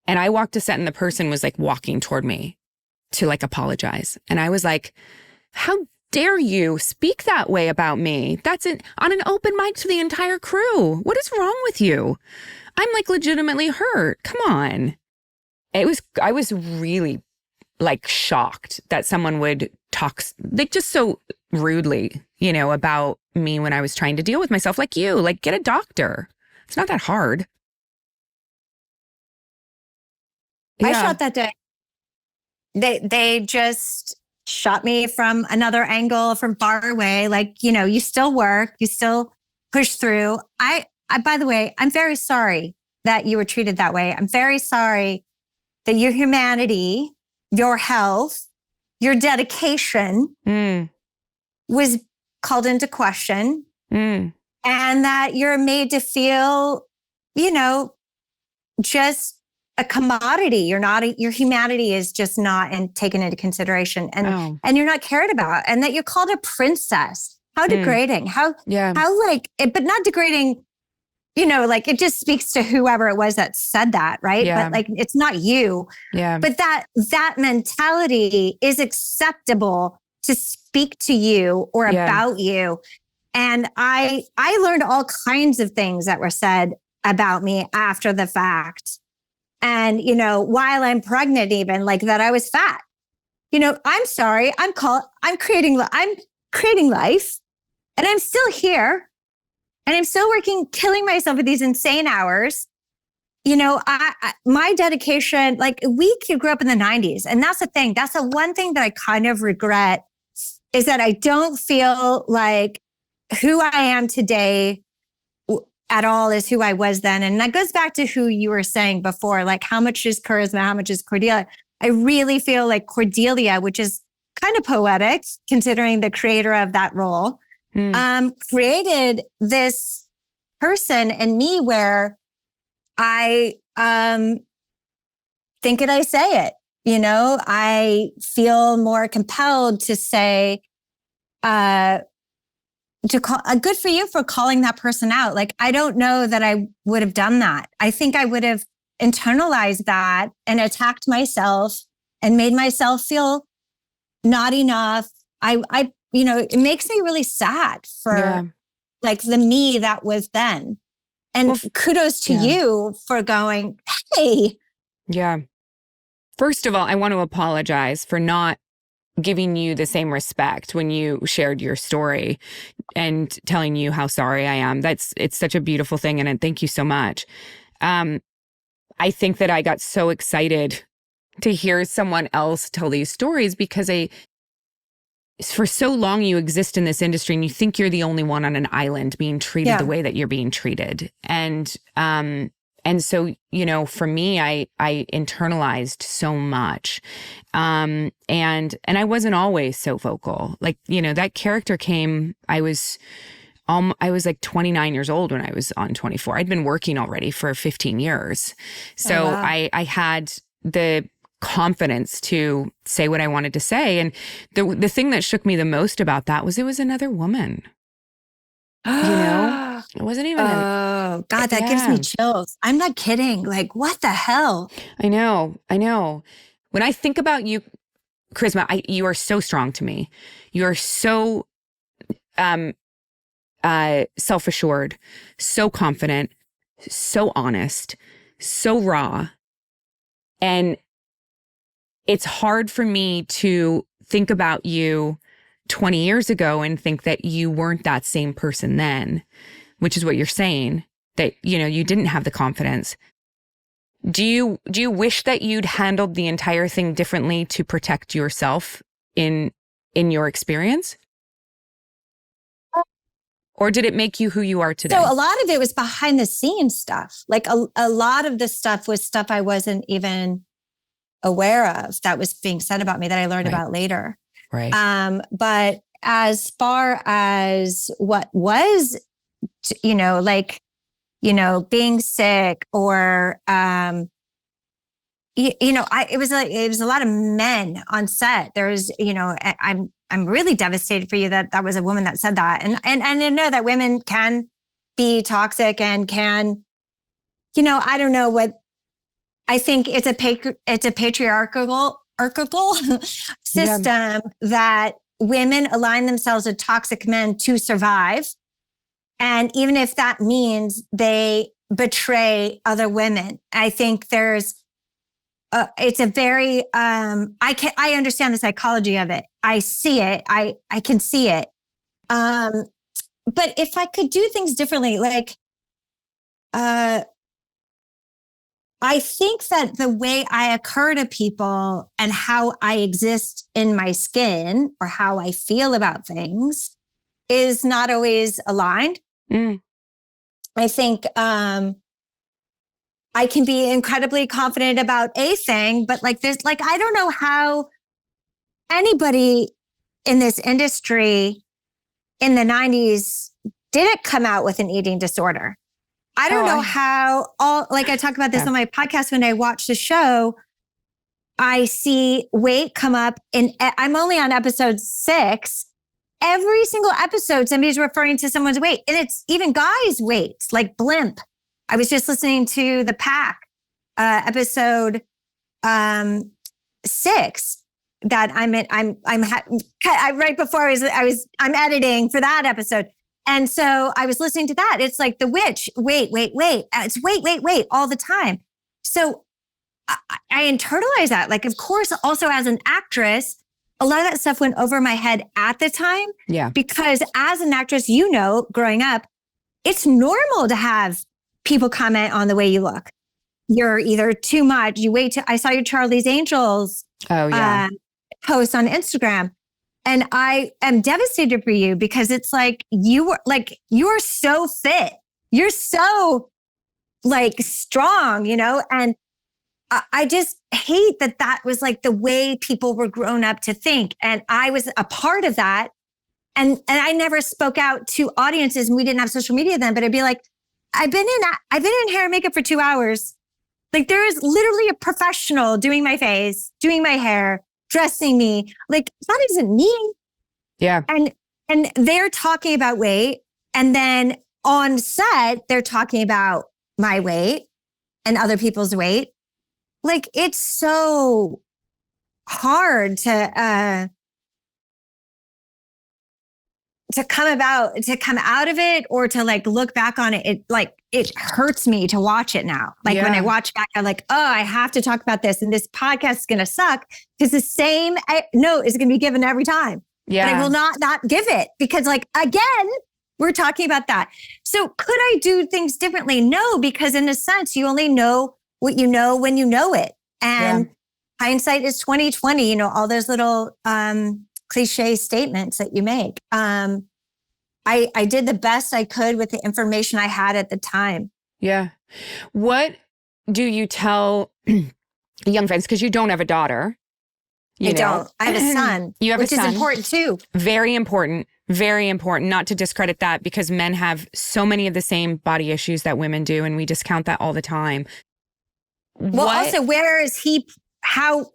And I walked to set and the person was like walking toward me to like apologize. And I was like, how dare you speak that way about me? That's on an open mic to the entire crew. What is wrong with you? I'm like legitimately hurt. Come on. I was really like shocked that someone would talk like just so rudely, about me when I was trying to deal with myself. Like get a doctor. It's not that hard. I shot that day. They just shot me from another angle, from far away. Like, you still work, you still push through. I by the way, I'm very sorry that you were treated that way. I'm very sorry that your humanity, your health, your dedication was called into question, and that you're made to feel, just a commodity. Your humanity is just not taken into consideration, and you're not cared about, and that you're called a princess. How degrading! How but not degrading. It just speaks to whoever it was that said that, right? Yeah. But it's not you. Yeah. But that mentality is acceptable to speak to you or about you. And I learned all kinds of things that were said about me after the fact. And, while I'm pregnant, even like that, I was fat. I'm sorry. I'm creating life, and I'm still here, and I'm still working, killing myself with these insane hours. My dedication, like we grew up in the 90s, and that's the thing. That's the one thing that I kind of regret is that I don't feel like who I am today at all is who I was then. And that goes back to who you were saying before, like how much is charisma, how much is Cordelia? I really feel like Cordelia, which is kind of poetic considering the creator of that role, created this person in me where I think it, I say it, I feel more compelled to say, to call good for you for calling that person out. Like, I don't know that I would have done that. I think I would have internalized that and attacked myself and made myself feel not enough. It makes me really sad for like the me that was then. And kudos to you for going, hey. Yeah. First of all, I want to apologize for not giving you the same respect when you shared your story and telling you how sorry I am. It's such a beautiful thing. And thank you so much. I think that I got so excited to hear someone else tell these stories because for so long you exist in this industry and you think you're the only one on an island being treated the way that you're being treated. And so, for me, I internalized so much. And I wasn't always so vocal. Like, that character came, I was like 29 years old when I was on 24. I'd been working already for 15 years. So I had the confidence to say what I wanted to say. And the thing that shook me the most about that was it was another woman. It wasn't even. Oh, God, that gives me chills. I'm not kidding. Like, what the hell? I know. When I think about you, Charisma, you are so strong to me. You are so self-assured, so confident, so honest, so raw. And it's hard for me to think about you 20 years ago and think that you weren't that same person then, which is what you're saying, that, you didn't have the confidence. Do you wish that you'd handled the entire thing differently to protect yourself in your experience? Or did it make you who you are today? So a lot of it was behind the scenes stuff. Like a lot of the stuff was stuff I wasn't even aware of that was being said about me that I learned about later. Right. But as far as what was, being sick or, it was a lot of men on set. There was, I'm really devastated for you that was a woman that said that. And I know that women can be toxic and can, I don't know what, I think it's a patriarchal system that women align themselves with toxic men to survive. And even if that means they betray other women, I think it's a very, I understand the psychology of it. I see it. I can see it. But if I could do things differently, like, I think that the way I occur to people and how I exist in my skin or how I feel about things is not always aligned. I think I can be incredibly confident about a thing, but I don't know how anybody in this industry in the 90s didn't come out with an eating disorder. I don't know how I talk about this on my podcast. When I watch the show, I see weight come up I'm only on episode 6. Every single episode, somebody's referring to someone's weight, and it's even guys' weights, like Blimp. I was just listening to The Pack, episode 6 that I'm right before I'm editing for that episode. And so I was listening to that. It's like the witch, wait. It's wait all the time. So I internalize that. Like, of course, also as an actress, a lot of that stuff went over my head at the time. Yeah. Because as an actress, growing up, it's normal to have people comment on the way you look. You're either too much, I saw your Charlie's Angels post on Instagram. And I am devastated for you because it's like, you're so fit. You're so strong, and I just hate that was like the way people were grown up to think. And I was a part of that. And I never spoke out to audiences, and we didn't have social media then, but I'd be like, I've been in hair and makeup for 2 hours. Like, there is literally a professional doing my face, doing my hair, dressing me. Like, that isn't me. Yeah. And they're talking about weight. And then on set, they're talking about my weight and other people's weight. Like, it's so hard to come out of it, or to look back on it. It hurts me to watch it now. When I watch back, I'm like, oh, I have to talk about this, and this podcast is going to suck because the same note is going to be given every time. Yeah. But I will not give it because again, we're talking about that. So could I do things differently? No, because in a sense, you only know what you know when you know it. And hindsight is 2020, all those little cliche statements that you make. I did the best I could with the information I had at the time. Yeah. What do you tell young friends? Because you don't have a daughter. I don't. I have a son. You have which a son. Is important too. Very important. Very important. Not to discredit that, because men have so many of the same body issues that women do, and we discount that all the time. Well, also, where is he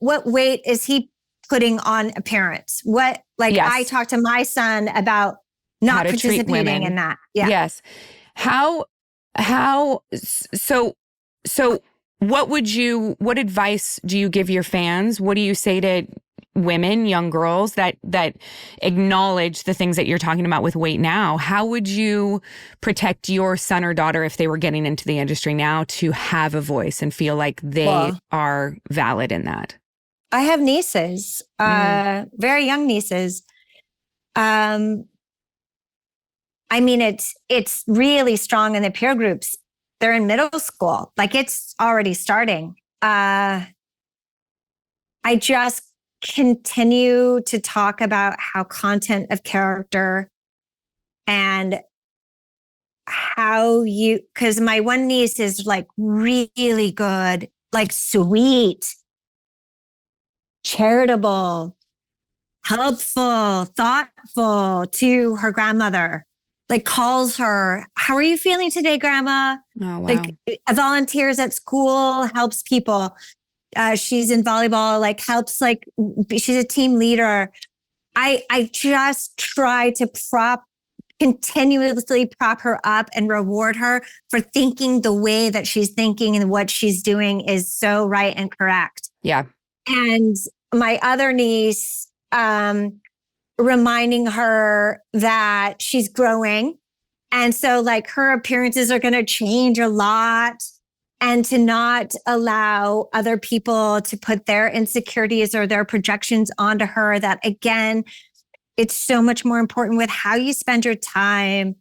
what weight is he putting on appearance? I talked to my son about not participating in that. Yeah. Yes. So what advice do you give your fans? What do you say to women, young girls that acknowledge the things that you're talking about with weight now? How would you protect your son or daughter if they were getting into the industry now to have a voice and feel like they are valid in that? I have nieces, very young nieces. I mean, it's really strong in the peer groups. They're in middle school. Like, it's already starting. I just continue to talk about how content of character and because my one niece is like really good, like sweet, charitable, helpful, thoughtful to her grandmother. Like, calls her, "How are you feeling today, Grandma?" Oh, wow. Like, volunteers at school, helps people. She's in volleyball, like helps, like she's a team leader. I just try to continuously prop her up and reward her for thinking the way that she's thinking, and what she's doing is so right and correct. Yeah. And my other niece, reminding her that she's growing. And so like her appearances are going to change a lot, and to not allow other people to put their insecurities or their projections onto her. That again, it's so much more important with how you spend your time.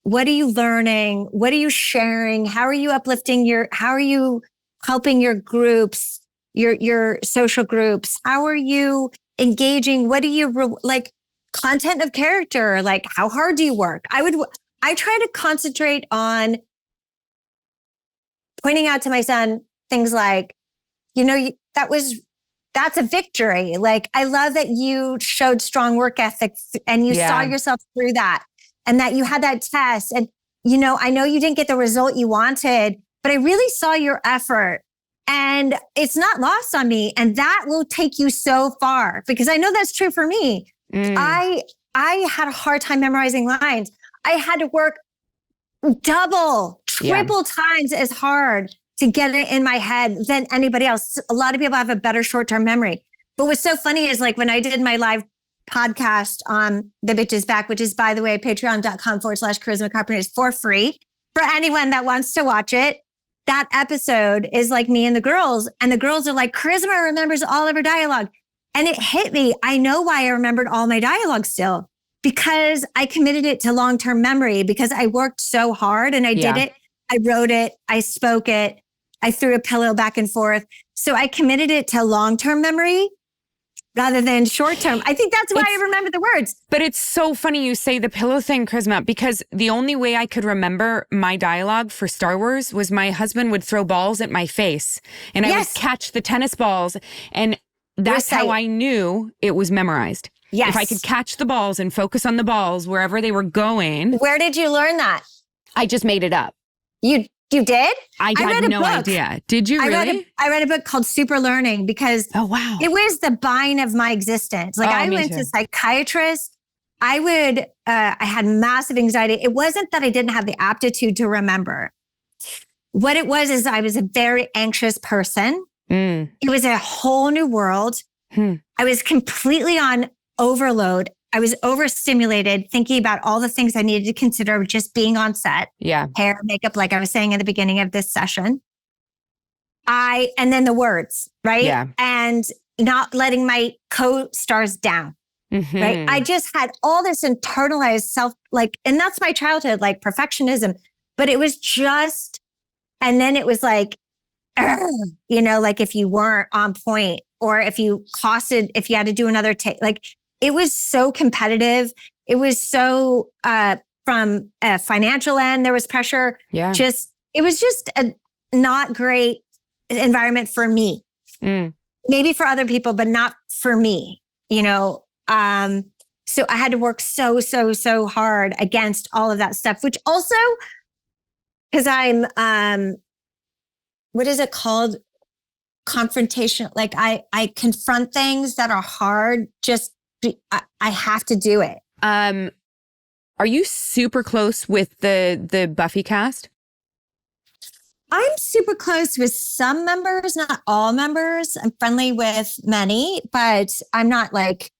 What are you learning? What are you sharing? How are you uplifting how are you helping your groups, your social groups? How are you engaging? What do you like? Content of character, like how hard do you work? I try to concentrate on pointing out to my son things like, that's a victory. Like, I love that you showed strong work ethic and you saw yourself through that, and that you had that test. And, I know you didn't get the result you wanted, but I really saw your effort, and it's not lost on me. And that will take you so far, because I know that's true for me. I had a hard time memorizing lines. I had to work double, triple times as hard to get it in my head than anybody else. A lot of people have a better short-term memory. But what's so funny is, like, when I did my live podcast on The Bitch Is Back, which is, by the way, patreon.com/Charisma Carpenter, is for free for anyone that wants to watch it. That episode is like me and the girls are like, Charisma remembers all of her dialogue. And it hit me. I know why I remembered all my dialogue still, because I committed it to long-term memory, because I worked so hard and I did it. I wrote it. I spoke it. I threw a pillow back and forth. So I committed it to long-term memory rather than short-term. I think that's why I remember the words. But it's so funny you say the pillow thing, Charisma, because the only way I could remember my dialogue for Star Wars was my husband would throw balls at my face, and I would catch the tennis balls, and that's how I knew it was memorized. Yes. If I could catch the balls and focus on the balls wherever they were going. Where did you learn that? I just made it up. You did? I had no idea. Did you really? I read a book called Super Learning, because it was the bane of my existence. Like, I went to psychiatrists. I had massive anxiety. It wasn't that I didn't have the aptitude to remember. What it was is I was a very anxious person. It was a whole new world. I was completely on overload. I was overstimulated, thinking about all the things I needed to consider just being on set. Yeah. Hair, makeup, like I was saying at the beginning of this session. And then the words, right? Yeah. And not letting my co-stars down, right? I just had all this internalized self, like, and that's my childhood, like perfectionism. But it was just, and then it was like, like if you weren't on point, or if you if you had to do another take, like, it was so competitive. It was so, from a financial end, there was pressure. Yeah. It was just a not great environment for me. Maybe for other people, but not for me, So I had to work so hard against all of that stuff, which also, because I'm, what is it called? confrontation. Like I confront things that are hard. I have to do it. Are you super close with the Buffy cast? I'm super close with some members, not all members. I'm friendly with many, but I'm not like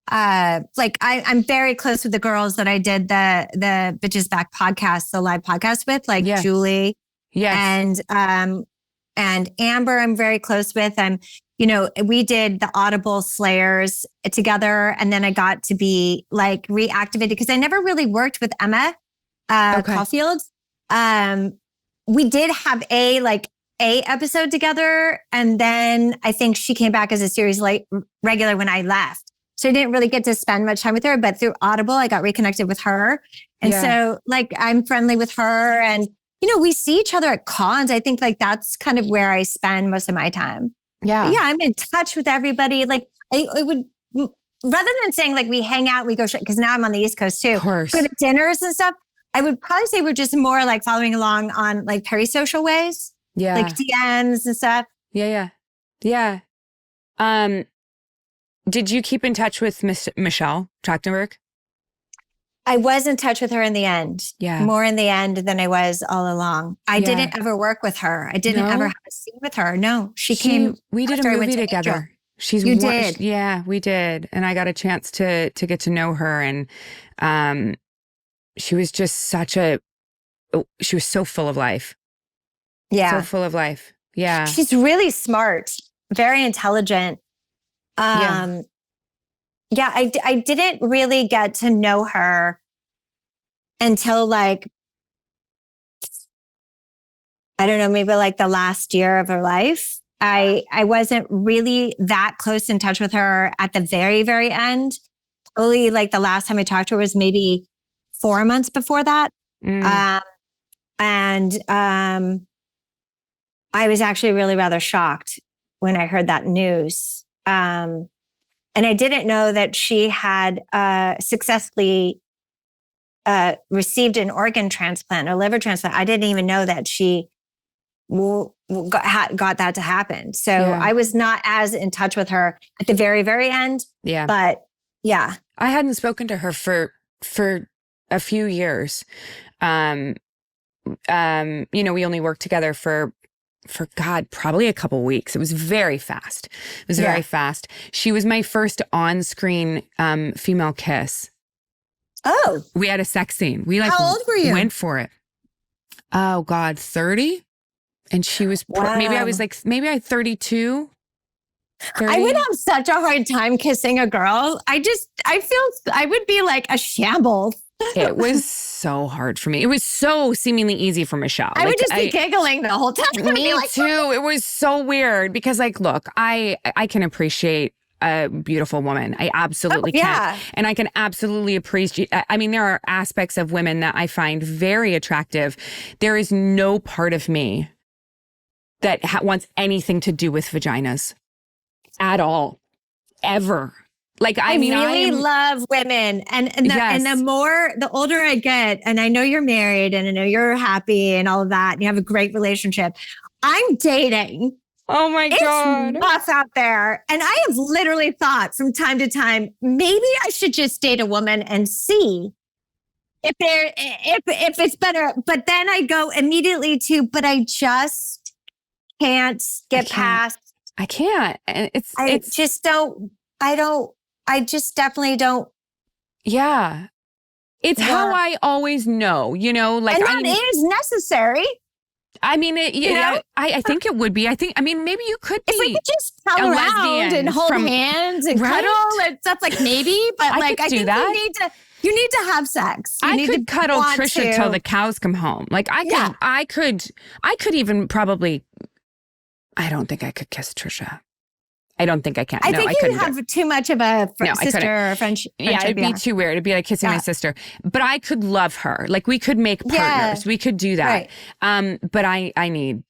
I'm very close with the girls that I did the Bitches Back podcast, the live podcast with, like Julie. Yes. And Amber, I'm very close with. We did the Audible Slayers together. And then I got to be like reactivated because I never really worked with Emma Caulfield. We did have a episode together. And then I think she came back as a series regular when I left. So I didn't really get to spend much time with her, but through Audible, I got reconnected with her. And so like, I'm friendly with her and, we see each other at cons. I think like that's kind of where I spend most of my time. Yeah. But yeah. I'm in touch with everybody. Like it would, rather than saying like we hang out, we go, because now I'm on the East Coast too. Of course. Go to dinners and stuff. I would probably say we're just more like following along on like perisocial ways. Yeah. Like DMs and stuff. Yeah. Did you keep in touch with Michelle Trachtenberg? I was in touch with her in the end. Yeah. More in the end than I was all along. I didn't ever work with her. I didn't ever have a scene with her. No, she came. We did a movie together. You did? Yeah, we did. And I got a chance to get to know her. And she was just she was so full of life. Yeah. So full of life. Yeah. She's really smart, very intelligent. I didn't really get to know her until like, I don't know, maybe like the last year of her life. I wasn't really that close in touch with her at the very, very end. Only like the last time I talked to her was maybe 4 months before that. I was actually really rather shocked when I heard that news. And I didn't know that she had successfully received an organ transplant, a liver transplant. I didn't even know that she got that to happen. So I was not as in touch with her at the very, very end. Yeah. But yeah. I hadn't spoken to her for a few years. We only worked together for God, probably a couple weeks. It was very fast. It was very fast. She was my first on-screen female kiss. Oh. We had a sex scene. We How old were you? Went for it. Oh God, 30? And she was, maybe I was 32. 30. I would have such a hard time kissing a girl. I feel I would be like a shambles. It was so hard for me. It was so seemingly easy for Michelle. I would just be giggling the whole time. Me too. It was so weird because look, I can appreciate a beautiful woman. I absolutely can. And I can absolutely appreciate, there are aspects of women that I find very attractive. There is no part of me that wants anything to do with vaginas at all, ever. I really love women. And the older I get, and I know you're married and I know you're happy and all of that, and you have a great relationship. I'm dating. Oh my God. It's rough out there. And I have literally thought from time to time, maybe I should just date a woman and see if it's better. But then I go immediately to, but I just can't get past. I can't. I just definitely don't. Yeah. It's how I always know, and that is necessary. I think it would be. Maybe you could be. If we could just pal around and hold hands and cuddle and stuff, maybe. But I think that. You need to have sex. I could cuddle Tricia till the cows come home. I could even probably. I don't think I could kiss Tricia. I don't think I can. I think you have too much of a sister or friendship. Yeah, it'd be too weird. It'd be like kissing my sister. But I could love her. We could make partners. Yeah. We could do that. Right. But I need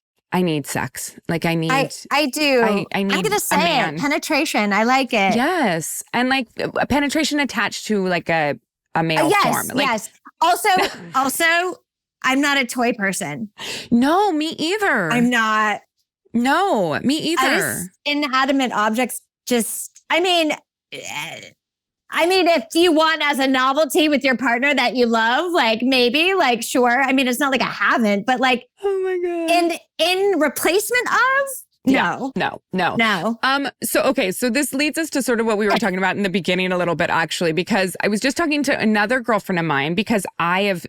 sex. I need. I do. I need. I'm gonna say it. Penetration. I like it. Yes, and a penetration attached to a male form. Yes. Also, I'm not a toy person. No, me either. I'm not. No, me either. Inanimate objects if you want as a novelty with your partner that you love, like maybe, like, sure. I mean, it's not like I haven't, but like, oh my God. In replacement of, no. So this leads us to sort of what we were talking about in the beginning a little bit, actually, because I was just talking to another girlfriend of mine because I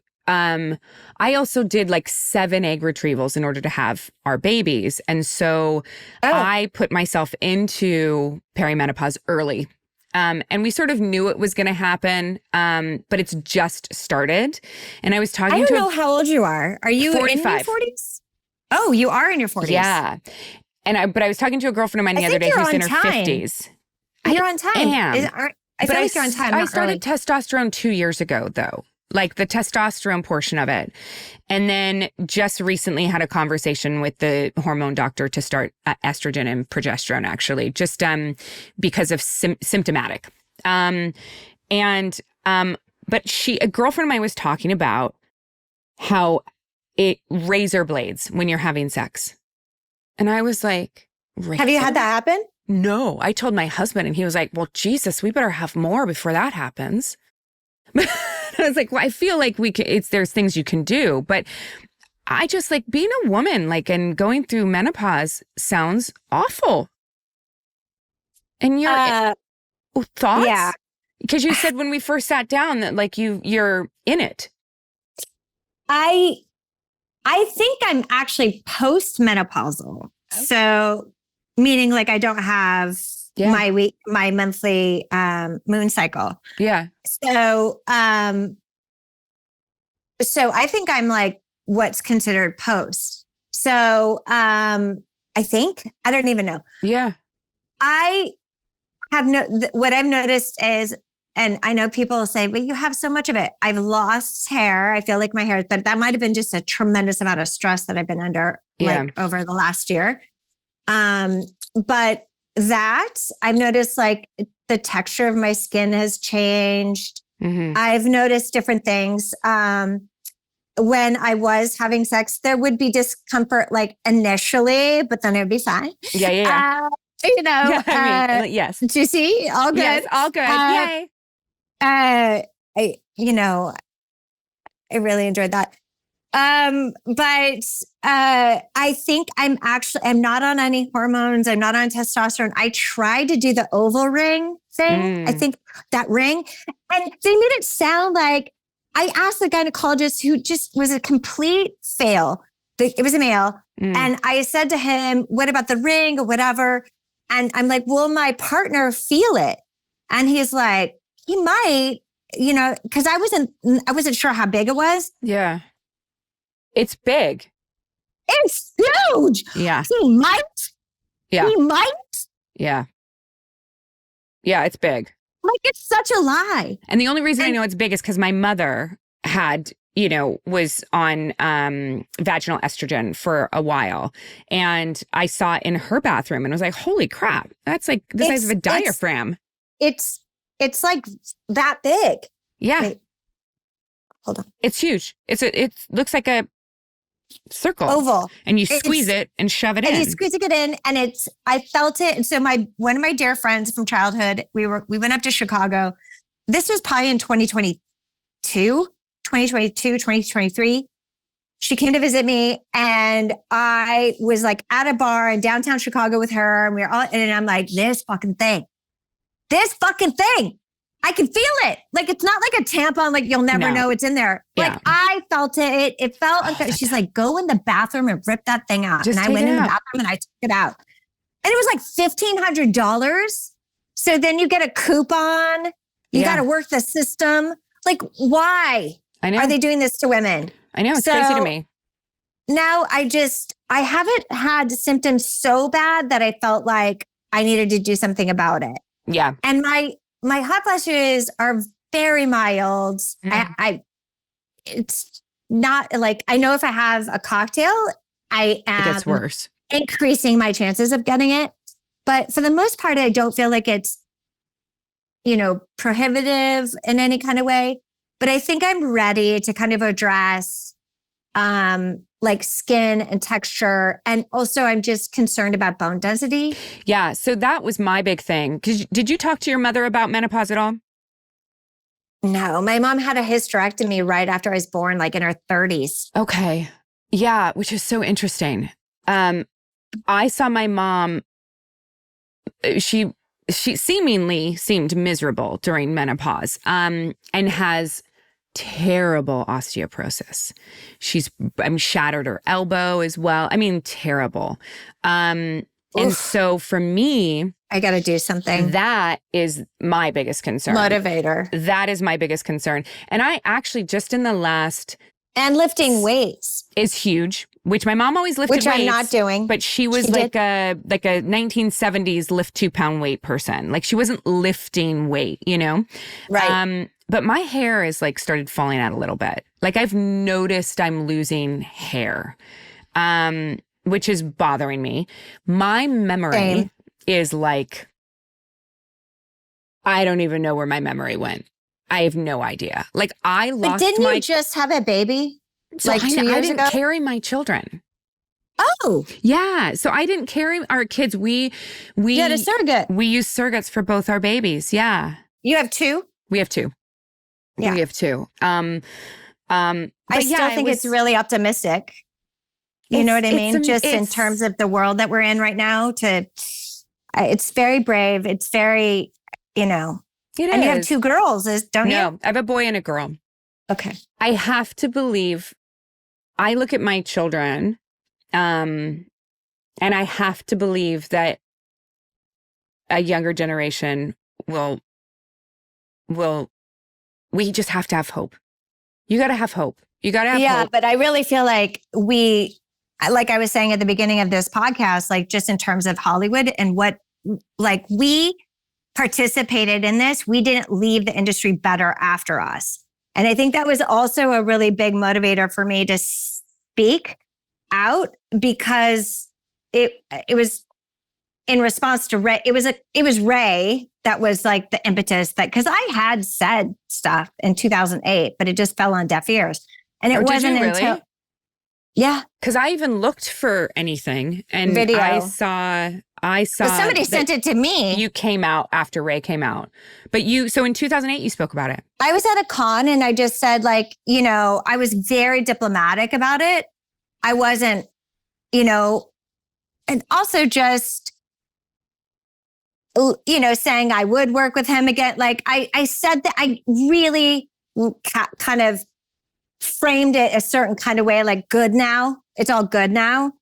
also did like 7 egg retrievals in order to have our babies. And so I put myself into perimenopause early. And we sort of knew it was going to happen, but it's just started. And I was talking to... I don't know how old you are. Are you 45. in your 40s? Oh, you are in your 40s. Yeah. But I was talking to a girlfriend of mine the other day who's in her 50s. You're on time. I feel like you're on time. I started testosterone 2 years ago, though. Like the testosterone portion of it. And then just recently had a conversation with the hormone doctor to start estrogen and progesterone, actually, just because of symptomatic. But a girlfriend of mine was talking about how it razor blades when you're having sex. And I was like, have you had that happen? No, I told my husband and he was like, well, Jesus, we better have more before that happens. I was like, well, I feel like there's things you can do, but I just like being a woman, like, and going through menopause sounds awful. And your thoughts? Yeah. Because you said when we first sat down that like you're in it. I think I'm actually post-menopausal. So meaning like I don't have my monthly moon cycle. Yeah. So I think I'm like what's considered post. So I don't even know. Yeah. I have what I've noticed is, and I know people say, but you have so much of it. I've lost hair. I feel like my hair, but that might've been just a tremendous amount of stress that I've been under like over the last year. But that I've noticed like the texture of my skin has changed. Mm-hmm. I've noticed different things. When I was having sex, there would be discomfort like initially, but then it would be fine. Yeah. Yes. Do you see? All good. Yes, all good. Yay. I really enjoyed that. But I think I'm not on any hormones. I'm not on testosterone. I tried to do the oval ring thing. I think that ring, and they made it sound like I asked the gynecologist who just was a complete fail. It was a male. And I said to him, what about the ring or whatever? And I'm like, will my partner feel it? And he's like, he might, because I wasn't sure how big it was. Yeah. It's big. It's huge. Yeah. He might. Yeah. He might. Yeah. Yeah, it's big. Like, it's such a lie. And the only reason I know it's big is because my mother was on vaginal estrogen for a while. And I saw it in her bathroom and was like, holy crap, that's like the size of a diaphragm. It's like that big. Yeah. Wait. Hold on. It's huge. It looks like a circle. Oval. And you squeeze it and shove it in. And you squeeze it in and I felt it. And so one of my dear friends from childhood, we went up to Chicago. This was probably in 2023. She came to visit me and I was like at a bar in downtown Chicago with her and and I'm like, this fucking thing. I can feel it. Like, it's not like a tampon, like you'll never know it's in there. Like, I felt it. It felt uncomfortable. She's like, go in the bathroom and rip that thing out. And I went in the bathroom and I took it out. And it was like $1,500. So then you get a coupon. You got to work the system. Like, why are they doing this to women? I know. It's crazy to me. Now I haven't had symptoms so bad that I felt like I needed to do something about it. Yeah. And my hot flashes are very mild. It's not like, I know if I have a cocktail, it gets worse, increasing my chances of getting it. But for the most part, I don't feel like it's, prohibitive in any kind of way. But I think I'm ready to kind of address, like skin and texture. And also I'm just concerned about bone density. Yeah. So that was my big thing. Did you talk to your mother about menopause at all? No, my mom had a hysterectomy right after I was born, like in her 30s. Okay. Yeah. Which is so interesting. I saw my mom, she seemingly seemed miserable during menopause, and has terrible osteoporosis. She's shattered her elbow as well. I mean, terrible. And so for me, I got to do something. That is my biggest concern. Motivator. That is my biggest concern. And I actually just in the last... And lifting weights. Is huge, which my mom always lifted weights. Which I'm not doing. But she was like a 1970s lift 2-pound weight person. Like she wasn't lifting weight, you know? Right. But my hair is like started falling out a little bit. Like I've noticed I'm losing hair, which is bothering me. My memory is like, I don't even know where my memory went. I have no idea. Like I lost. But didn't you just have a baby? So like 2 years ago? I didn't carry my children. Oh. Yeah. So I didn't carry our kids. We had a surrogate. We use surrogates for both our babies. Yeah. You have 2? We have 2. Yeah. We have 2. I still think it's really optimistic. You know what I mean? Just in terms of the world that we're in right now, it's very brave. It's very, you know. It is. And you have 2 girls, don't you? No, I have a boy and a girl. Okay. I have to believe, I look at my children, and I have to believe that a younger generation we just have to have hope. You got to have hope. You got to have hope. Yeah, but I really feel like like I was saying at the beginning of this podcast, like just in terms of Hollywood and what, like we participated in this, we didn't leave the industry better after us. And I think that was also a really big motivator for me to speak out because it was in response to Ray. It was Ray that was like the impetus that, because I had said stuff in 2008, but it just fell on deaf ears. And it wasn't until, yeah. Because I even looked for anything and video. I saw but somebody sent it to me. You came out after Ray came out. But so in 2008, you spoke about it. I was at a con and I just said like, you know, I was very diplomatic about it. I wasn't, you know, and also just, you know, saying I would work with him again. Like I said that I really kind of framed it a certain kind of way, like good now. It's all good now.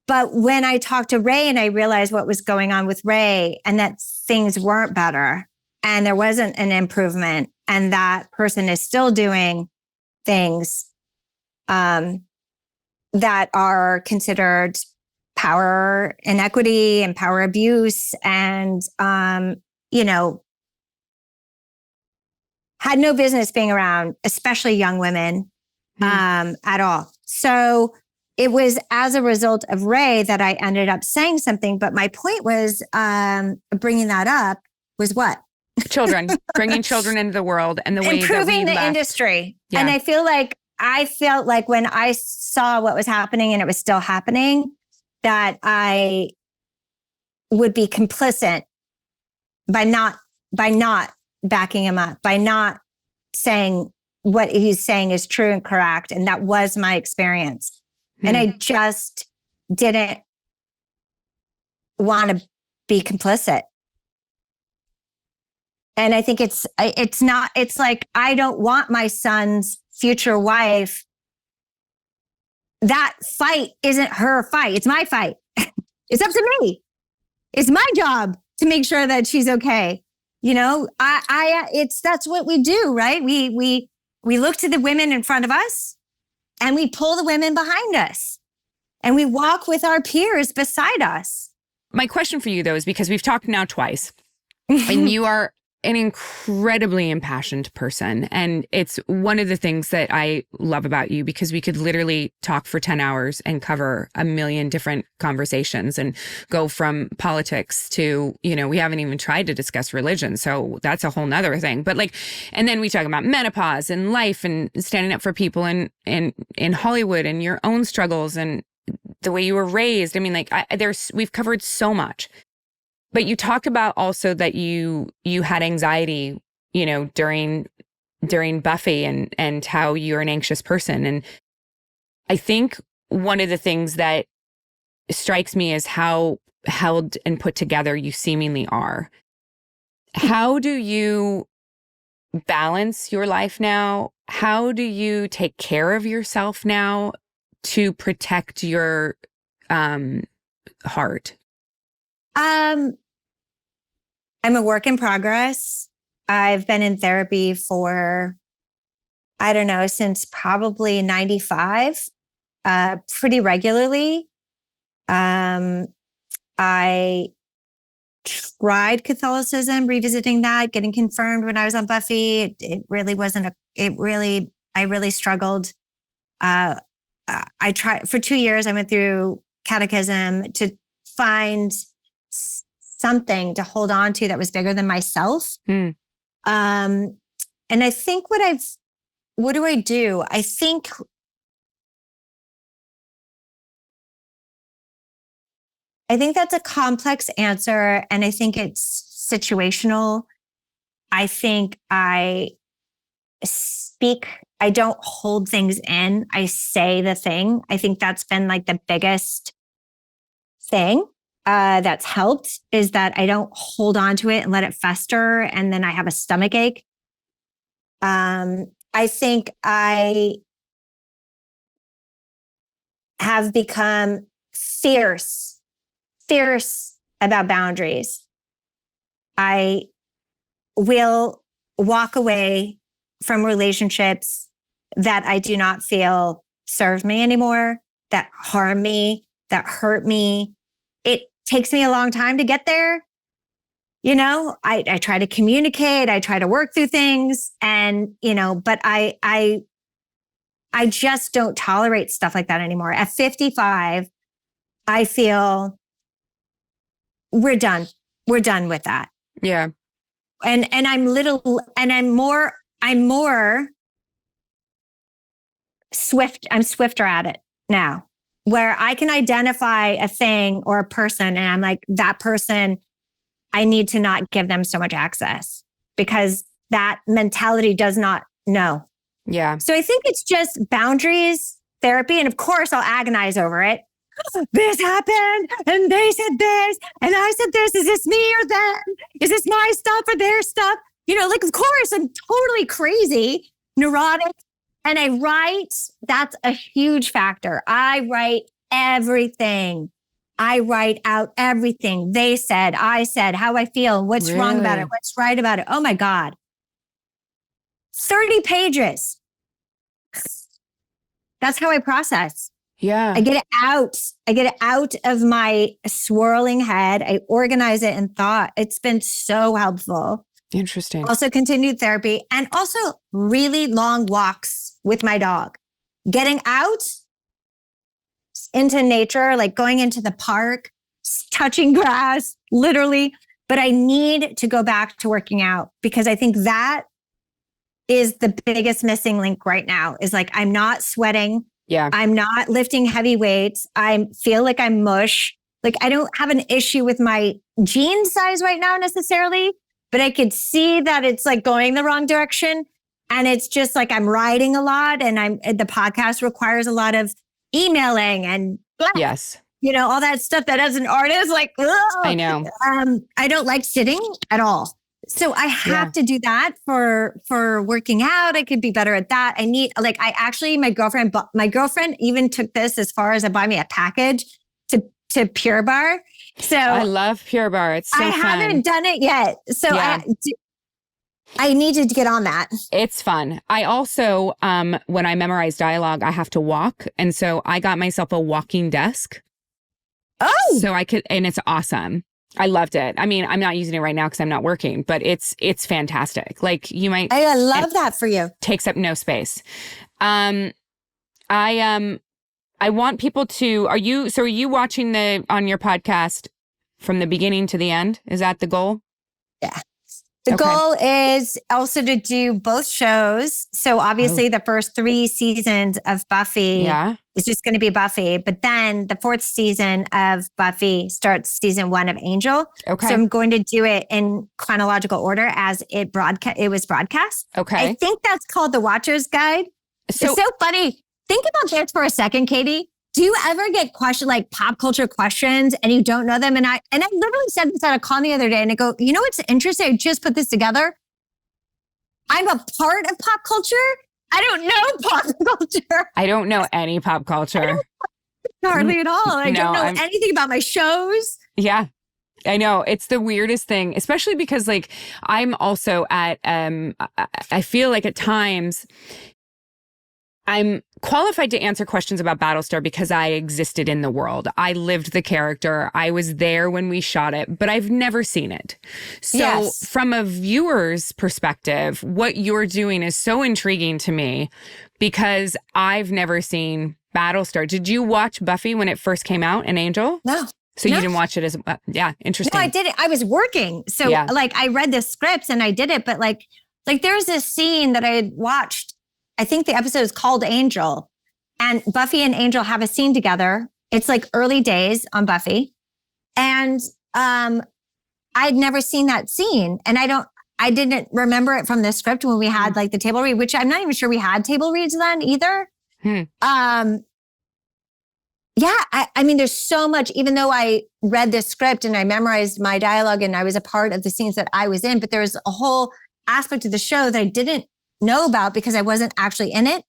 But when I talked to Ray and I realized what was going on with Ray and that things weren't better and there wasn't an improvement and that person is still doing things that are considered power inequity and power abuse and, you know, had no business being around, especially young women at all. So it was as a result of Ray that I ended up saying something. But my point was bringing that up was what? Children, bringing children into the world and the way improving that the industry. Yeah. And I felt like when I saw what was happening and it was still happening, that I would be complicit by not backing him up, by not saying what he's saying is true and correct. And that was my experience. And I just didn't want to be complicit. And I think it's like, I don't want my son's future wife. That fight isn't her fight. It's my fight. It's up to me. It's my job to make sure that she's okay. You know, that's what we do, right? We look to the women in front of us and we pull the women behind us and we walk with our peers beside us. My question for you though is because we've talked now twice and you are an incredibly impassioned person. And it's one of the things that I love about you, because we could literally talk for 10 hours and cover a million different conversations and go from politics to, we haven't even tried to discuss religion. So that's a whole nother thing. But and then we talk about menopause and life and standing up for people in Hollywood and your own struggles and the way you were raised. I mean, we've covered so much. But you talked about also that you had anxiety, during Buffy and how you're an anxious person. And I think one of the things that strikes me is how held and put together you seemingly are. How do you balance your life now? How do you take care of yourself now to protect your heart? I'm a work in progress. I've been in therapy for, I don't know, since probably 95, pretty regularly. I tried Catholicism, revisiting that, getting confirmed when I was on Buffy. It really wasn't I really struggled. I tried for 2 years. I went through catechism to find something to hold on to that was bigger than myself. And I think what do I do? I think that's a complex answer, and I think it's situational. I think I don't hold things in. I say the thing. I think that's been the biggest thing that's helped, is that I don't hold on to it and let it fester, and then I have a stomach ache. I think I have become fierce about boundaries. I will walk away from relationships that I do not feel serve me anymore, that harm me, that hurt me. It takes me a long time to get there. I try to communicate, I try to work through things, and, but I just don't tolerate stuff like that anymore. At 55, I feel we're done. We're done with that. Yeah. And I'm more swift. I'm swifter at it now, where I can identify a thing or a person, and I'm like, that person, I need to not give them so much access, because that mentality does not know. Yeah. So I think it's just boundaries, therapy, and of course I'll agonize over it. This happened, and they said this, and I said this. Is this me or them? Is this my stuff or their stuff? Of course, I'm totally crazy, neurotic. And I write, that's a huge factor. I write everything. I write out everything. They said, I said, how I feel, what's wrong about it, what's right about it. Oh my God. 30 pages. That's how I process. Yeah. I get it out. I get it out of my swirling head. I organize it in thought. It's been so helpful. Interesting. Also continued therapy, and also really long walks with my dog. Getting out into nature, going into the park, touching grass, literally. But I need to go back to working out, because I think that is the biggest missing link right now, is I'm not sweating. Yeah. I'm not lifting heavy weights. I feel like I'm mush. I don't have an issue with my jean size right now necessarily, but I could see that it's going the wrong direction. And it's just I'm writing a lot, and the podcast requires a lot of emailing and blah, yes, all that stuff that as an artist, ugh. I know. I don't like sitting at all. So I have to do that for working out. I could be better at that. I need, my girlfriend even took this as far as to buy me a package to Pure Barre. So I love Pure Barre. It's so fun. I haven't done it yet. So I need to get on that. It's fun. I also, when I memorize dialogue, I have to walk. And so I got myself a walking desk. Oh, so I could, and it's awesome. I loved it. I mean, I'm not using it right now because I'm not working, but it's fantastic. Like you might. I love that for you. Takes up no space. I want people to. Are you watching on your podcast from the beginning to the end? Is that the goal? Yeah. The goal is also to do both shows. So obviously the first 3 seasons of Buffy is just going to be Buffy. But then the 4th season of Buffy starts season 1 of Angel. Okay. So I'm going to do it in chronological order as it was broadcast. Okay. I think that's called The Watcher's Guide. So, it's so funny. Think about this for a second, Katee. Do you ever get like pop culture questions and you don't know them? And I literally said this at a con the other day and I go, you know what's interesting? I just put this together. I'm a part of pop culture. I don't know pop culture. I don't know any pop culture. Hardly at all. I don't know anything about my shows. Yeah. I know. It's the weirdest thing, especially because like I'm also at, I feel like at times I'm qualified to answer questions about Battlestar because I existed in the world. I lived the character. I was there when we shot it, but I've never seen it. So from a viewer's perspective, what you're doing is so intriguing to me because I've never seen Battlestar. Did you watch Buffy when it first came out and Angel? No. So you didn't watch it as, interesting. No, I did it. I was working. So like I read the scripts and I did it, but like there's this scene that I had watched. I think the episode is called Angel, and Buffy and Angel have a scene together. It's like early days on Buffy. And I'd never seen that scene. And I didn't remember it from the script when we had like the table read, which I'm not even sure we had table reads then either. I mean, there's so much, even though I read the script and I memorized my dialogue and I was a part of the scenes that I was in, but there was a whole aspect of the show that I didn't know about because I wasn't actually in it.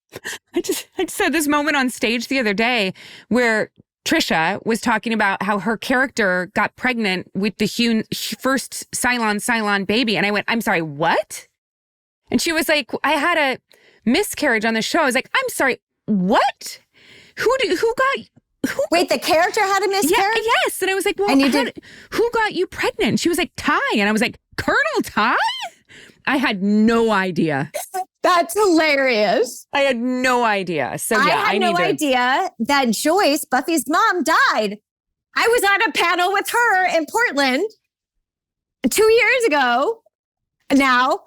I just had this moment on stage the other day where Tricia was talking about how her character got pregnant with the first Cylon baby. And I went, I'm sorry, what? And she was like, I had a miscarriage on the show. I was like, I'm sorry, what? Wait, the character had a miscarriage? Yeah, yes. And I was like, well, who got you pregnant? She was like, Ty. And I was like, Colonel Ty? I had no idea. That's hilarious. I had no idea. So yeah, I had no idea that Joyce, Buffy's mom, died. I was on a panel with her in Portland 2 years ago now.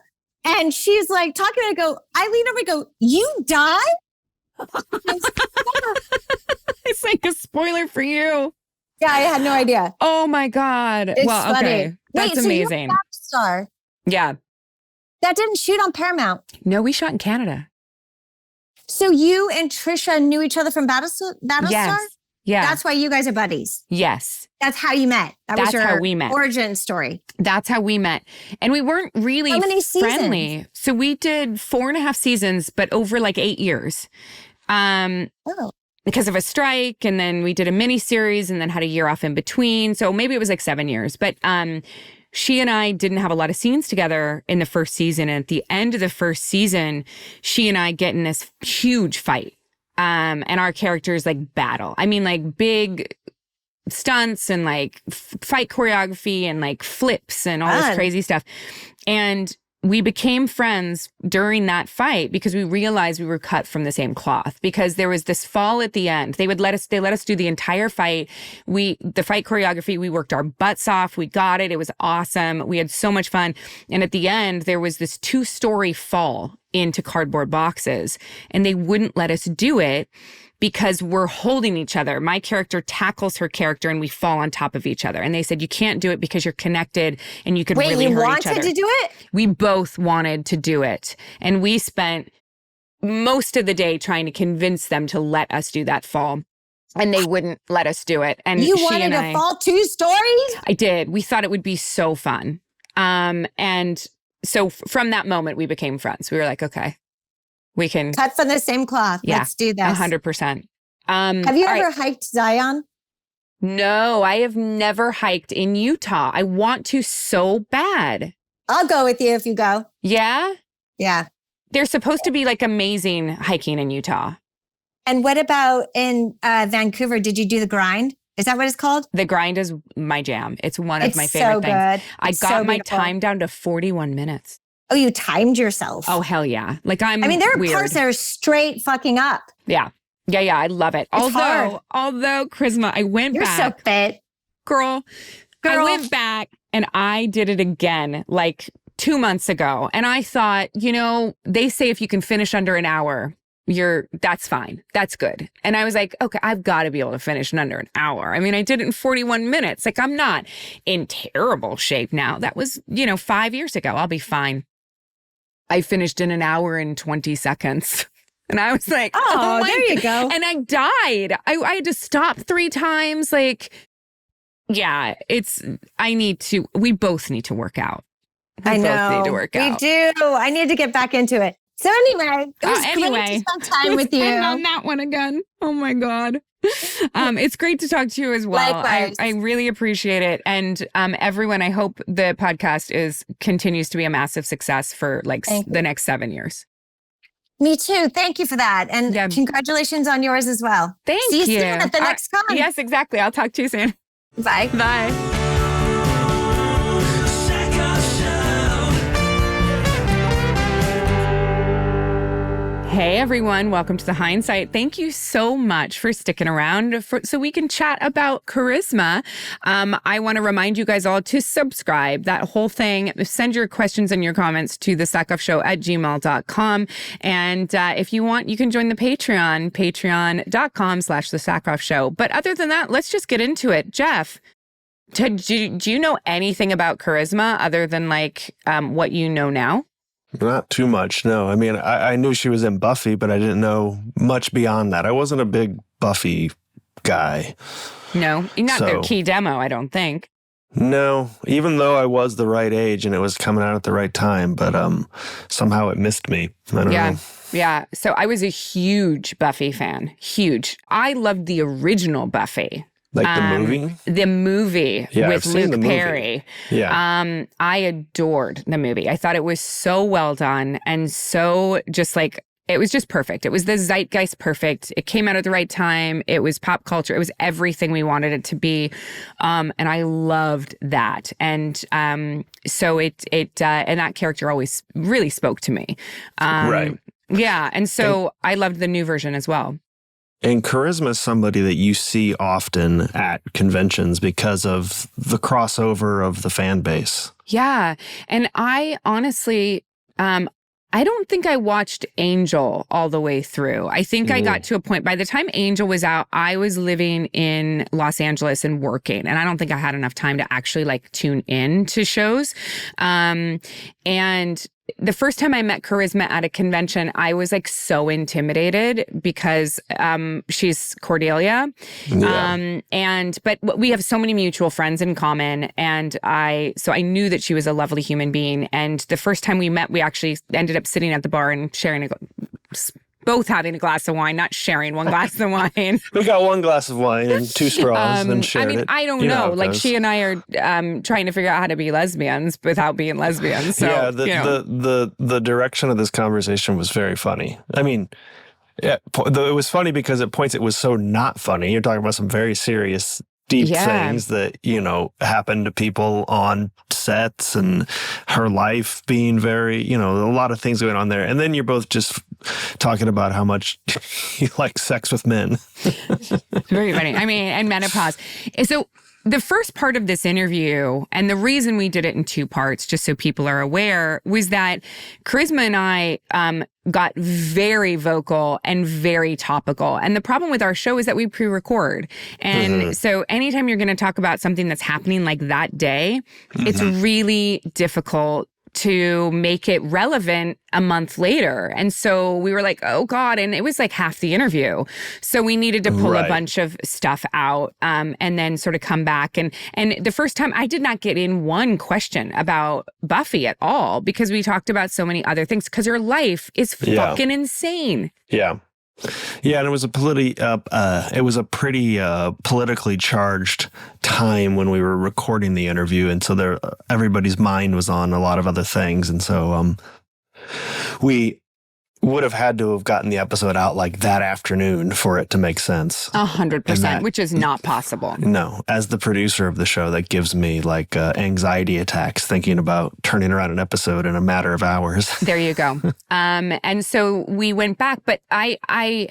And she's like talking to me. I lean over and go, you died? It's like a spoiler for you. Yeah, I had no idea. Oh my God. It's funny. Okay. That's amazing. So Battlestar. Yeah. That didn't shoot on Paramount. No, we shot in Canada. So you and Tricia knew each other from Battlestar? Yes. Yeah. That's why you guys are buddies. Yes. That's how you met. That's how we met. Origin story. That's how we met. And we weren't really friendly. So we did 4.5 seasons, but over like 8 years. Because of a strike. And then we did a mini series and then had a year off in between. So maybe it was like 7 years. But she and I didn't have a lot of scenes together in the first season. And at the end of the first season, she and I get in this huge fight. And our characters like battle. I mean, like big stunts and like fight choreography and like flips and all this crazy stuff. And we became friends during that fight because we realized we were cut from the same cloth because there was this fall at the end. They let us do the entire fight. The fight choreography, we worked our butts off. We got it. It was awesome. We had so much fun. And at the end, there was this 2-story fall into cardboard boxes and they wouldn't let us do it because we're holding each other. My character tackles her character and we fall on top of each other. And they said, you can't do it because you're connected and you could really hurt each other. Wait, you wanted to do it? We both wanted to do it. And we spent most of the day trying to convince them to let us do that fall. And they wouldn't let us do it. And you wanted to fall 2 stories? I did. We thought it would be so fun. And so from that moment, we became friends. We were like, okay. We can cut from the same cloth. Yeah, let's do this. 100%. Have you ever hiked Zion? No, I have never hiked in Utah. I want to so bad. I'll go with you if you go. Yeah? Yeah. There's supposed to be like amazing hiking in Utah. And what about in Vancouver? Did you do the grind? Is that what it's called? The Grind is my jam. It's one of my favorite things. I got my time down to 41 minutes. Oh, you timed yourself? Oh, hell yeah. Like there are parts that are straight fucking up. Yeah. Yeah. I love it. It's hard. Although, Charisma, I went back. You're so fit. Girl. I went back and I did it again like 2 months ago. And I thought, they say if you can finish under an hour, that's fine. That's good. And I was like, okay, I've got to be able to finish in under an hour. I did it in 41 minutes. Like, I'm not in terrible shape now. That was, 5 years ago. I'll be fine. I finished in an hour and 20 seconds. And I was like, oh there you go. And I died. I had to stop 3 times. Like, yeah, we both need to work out. I know. Both need to work out. We do. I need to get back into it. So anyway, it was great to spend time with you. End on that one again. Oh my God. It's great to talk to you as well. Likewise. I really appreciate it. And everyone, I hope the podcast continues to be a massive success for the next 7 years. Me too. Thank you for that. And congratulations on yours as well. Thank you. See you soon at the next con. Yes, exactly. I'll talk to you soon. Bye. Bye. Hey everyone, welcome to the Hindsight. Thank you so much for sticking around so we can chat about Charisma. I want to remind you guys all to subscribe, that whole thing. Send your questions and your comments to the sackhoffshow@gmail.com. And if you want, you can join the Patreon, patreon.com/the Sackhoff Show. But other than that, let's just get into it. Jeff, do you know anything about Charisma other than what you know now? Not too much, no. I knew she was in Buffy, but I didn't know much beyond that. I wasn't a big Buffy guy. No, not their key demo, I don't think. No, even though I was the right age and it was coming out at the right time, but somehow it missed me. I don't know. Yeah. So I was a huge Buffy fan. Huge. I loved the original Buffy. Like the movie? The movie with Luke Perry. Yeah. I adored the movie. I thought it was so well done and so just it was just perfect. It was the zeitgeist perfect. It came out at the right time. It was pop culture. It was everything we wanted it to be. And I loved that. And so it and that character always really spoke to me. Right. Yeah. And so I loved the new version as well. And Charisma is somebody that you see often at conventions because of the crossover of the fan base. Yeah. And I honestly, I don't think I watched Angel all the way through. I think I got to a point, by the time Angel was out, I was living in Los Angeles and working. And I don't think I had enough time to actually tune in to shows. And the first time I met Charisma at a convention, I was so intimidated because she's Cordelia. Yeah. But we have so many mutual friends in common. And so I knew that she was a lovely human being. And the first time we met, we actually ended up sitting at the bar and sharing both having a glass of wine, not sharing one glass of wine. We got one glass of wine and 2 straws and shared it. I don't know. She and I are trying to figure out how to be lesbians without being lesbians. So, yeah, the direction of this conversation was very funny. It was funny because at points it was so not funny. You're talking about some very serious, deep things that, happen to people on sets and her life being very, a lot of things going on there. And then you're both just talking about how much you like sex with men. Very funny. And menopause. So the first part of this interview, and the reason we did it in 2 parts, just so people are aware, was that Charisma and I got very vocal and very topical. And the problem with our show is that we pre-record. And so anytime you're going to talk about something that's happening that day, it's really difficult to make it relevant a month later. And so we were like, oh God. And it was half the interview. So we needed to pull a bunch of stuff out and then sort of come back. And the first time I did not get in one question about Buffy at all because we talked about so many other things because her life is fucking insane. Yeah. Yeah, and it was a pretty politically charged time when we were recording the interview, and so everybody's mind was on a lot of other things, and so we would have had to have gotten the episode out like that afternoon for it to make sense. 100%, which is not possible. No, as the producer of the show, that gives me like anxiety attacks thinking about turning around an episode in a matter of hours. There you go. And so we went back, but the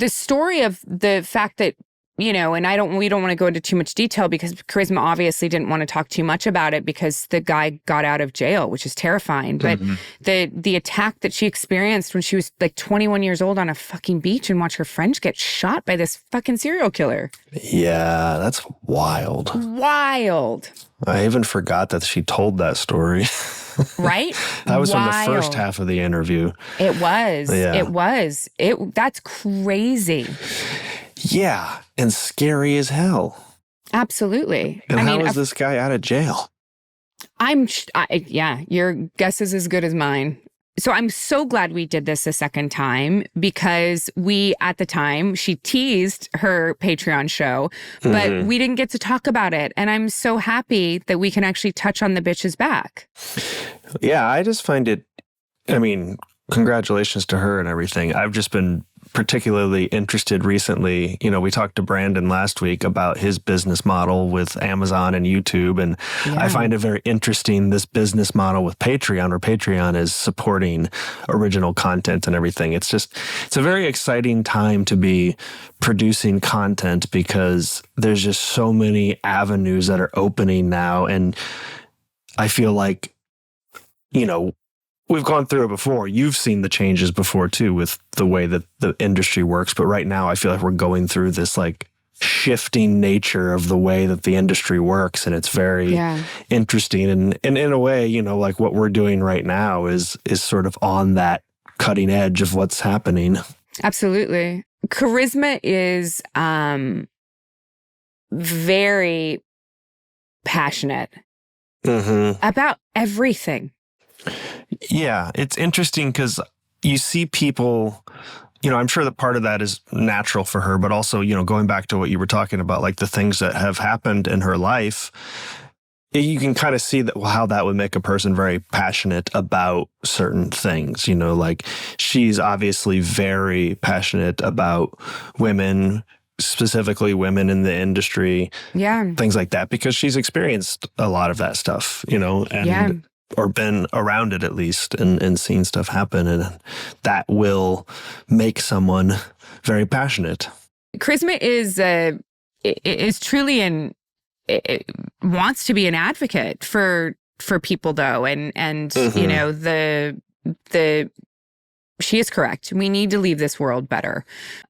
story of the fact that, you know, and we don't want to go into too much detail because Charisma obviously didn't want to talk too much about it because the guy got out of jail, which is terrifying. But the attack that she experienced when she was like 21 years old on a fucking beach and watched her friends get shot by this fucking serial killer. Yeah, that's wild. Wild. I even forgot that she told that story. Right? That was from the first half of the interview. It was. Yeah. It was. That's crazy. Yeah, and scary as hell. Absolutely. And how is this guy out of jail? Your guess is as good as mine. So I'm so glad we did this a second time because at the time, she teased her Patreon show, but we didn't get to talk about it. And I'm so happy that we can actually touch on the bitch's back. Yeah, I just find it, I mean, congratulations to her and everything. I've just been particularly interested recently. You know, we talked to Brandon last week about his business model with Amazon and YouTube. And I find it very interesting, this business model with Patreon, where Patreon is supporting original content and everything. It's a very exciting time to be producing content because there's just so many avenues that are opening now. And I feel like, you know, we've gone through it before. You've seen the changes before too with the way that the industry works. But right now I feel like we're going through this like shifting nature of the way that the industry works. And it's very interesting. And in a way, you know, like what we're doing right now is sort of on that cutting edge of what's happening. Absolutely. Charisma is very passionate about everything. Yeah, it's interesting because you see people, you know, I'm sure that part of that is natural for her, but also, you know, going back to what you were talking about, like the things that have happened in her life, you can kind of see that how that would make a person very passionate about certain things. You know, like she's obviously very passionate about women, specifically women in the industry, things like that, because she's experienced a lot of that stuff, you know, and or been around it at least and seen stuff happen. And that will make someone very passionate. Charisma is truly it wants to be an advocate for people though. And you know, she is correct. We need to leave this world better.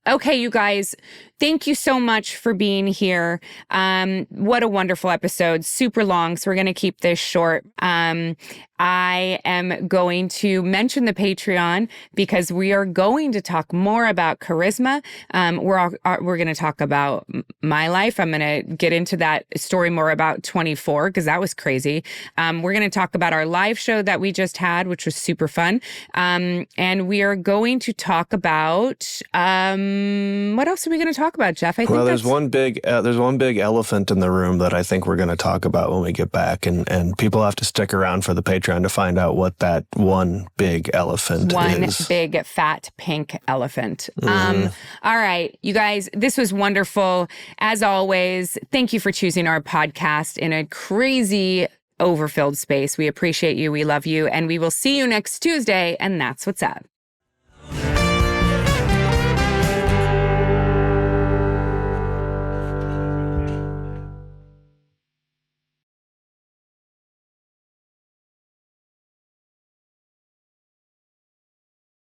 Okay, you guys, thank you so much for being here. What a wonderful episode. Super long, so we're going to keep this short. I am going to mention the Patreon because we are going to talk more about Charisma. We're going to talk about my life. I'm going to get into that story more about 24 because that was crazy. We're going to talk about our live show that we just had, which was super fun. And we are going to talk about what else are we going to talk about, Jeff? There's one big elephant in the room that I think we're going to talk about when we get back, and people have to stick around for the Patreon to find out what that one big elephant is. One big fat pink elephant. All right, you guys, this was wonderful. As always, thank you for choosing our podcast in a crazy overfilled space. We appreciate you. We love you. And we will see you next Tuesday. And that's what's up.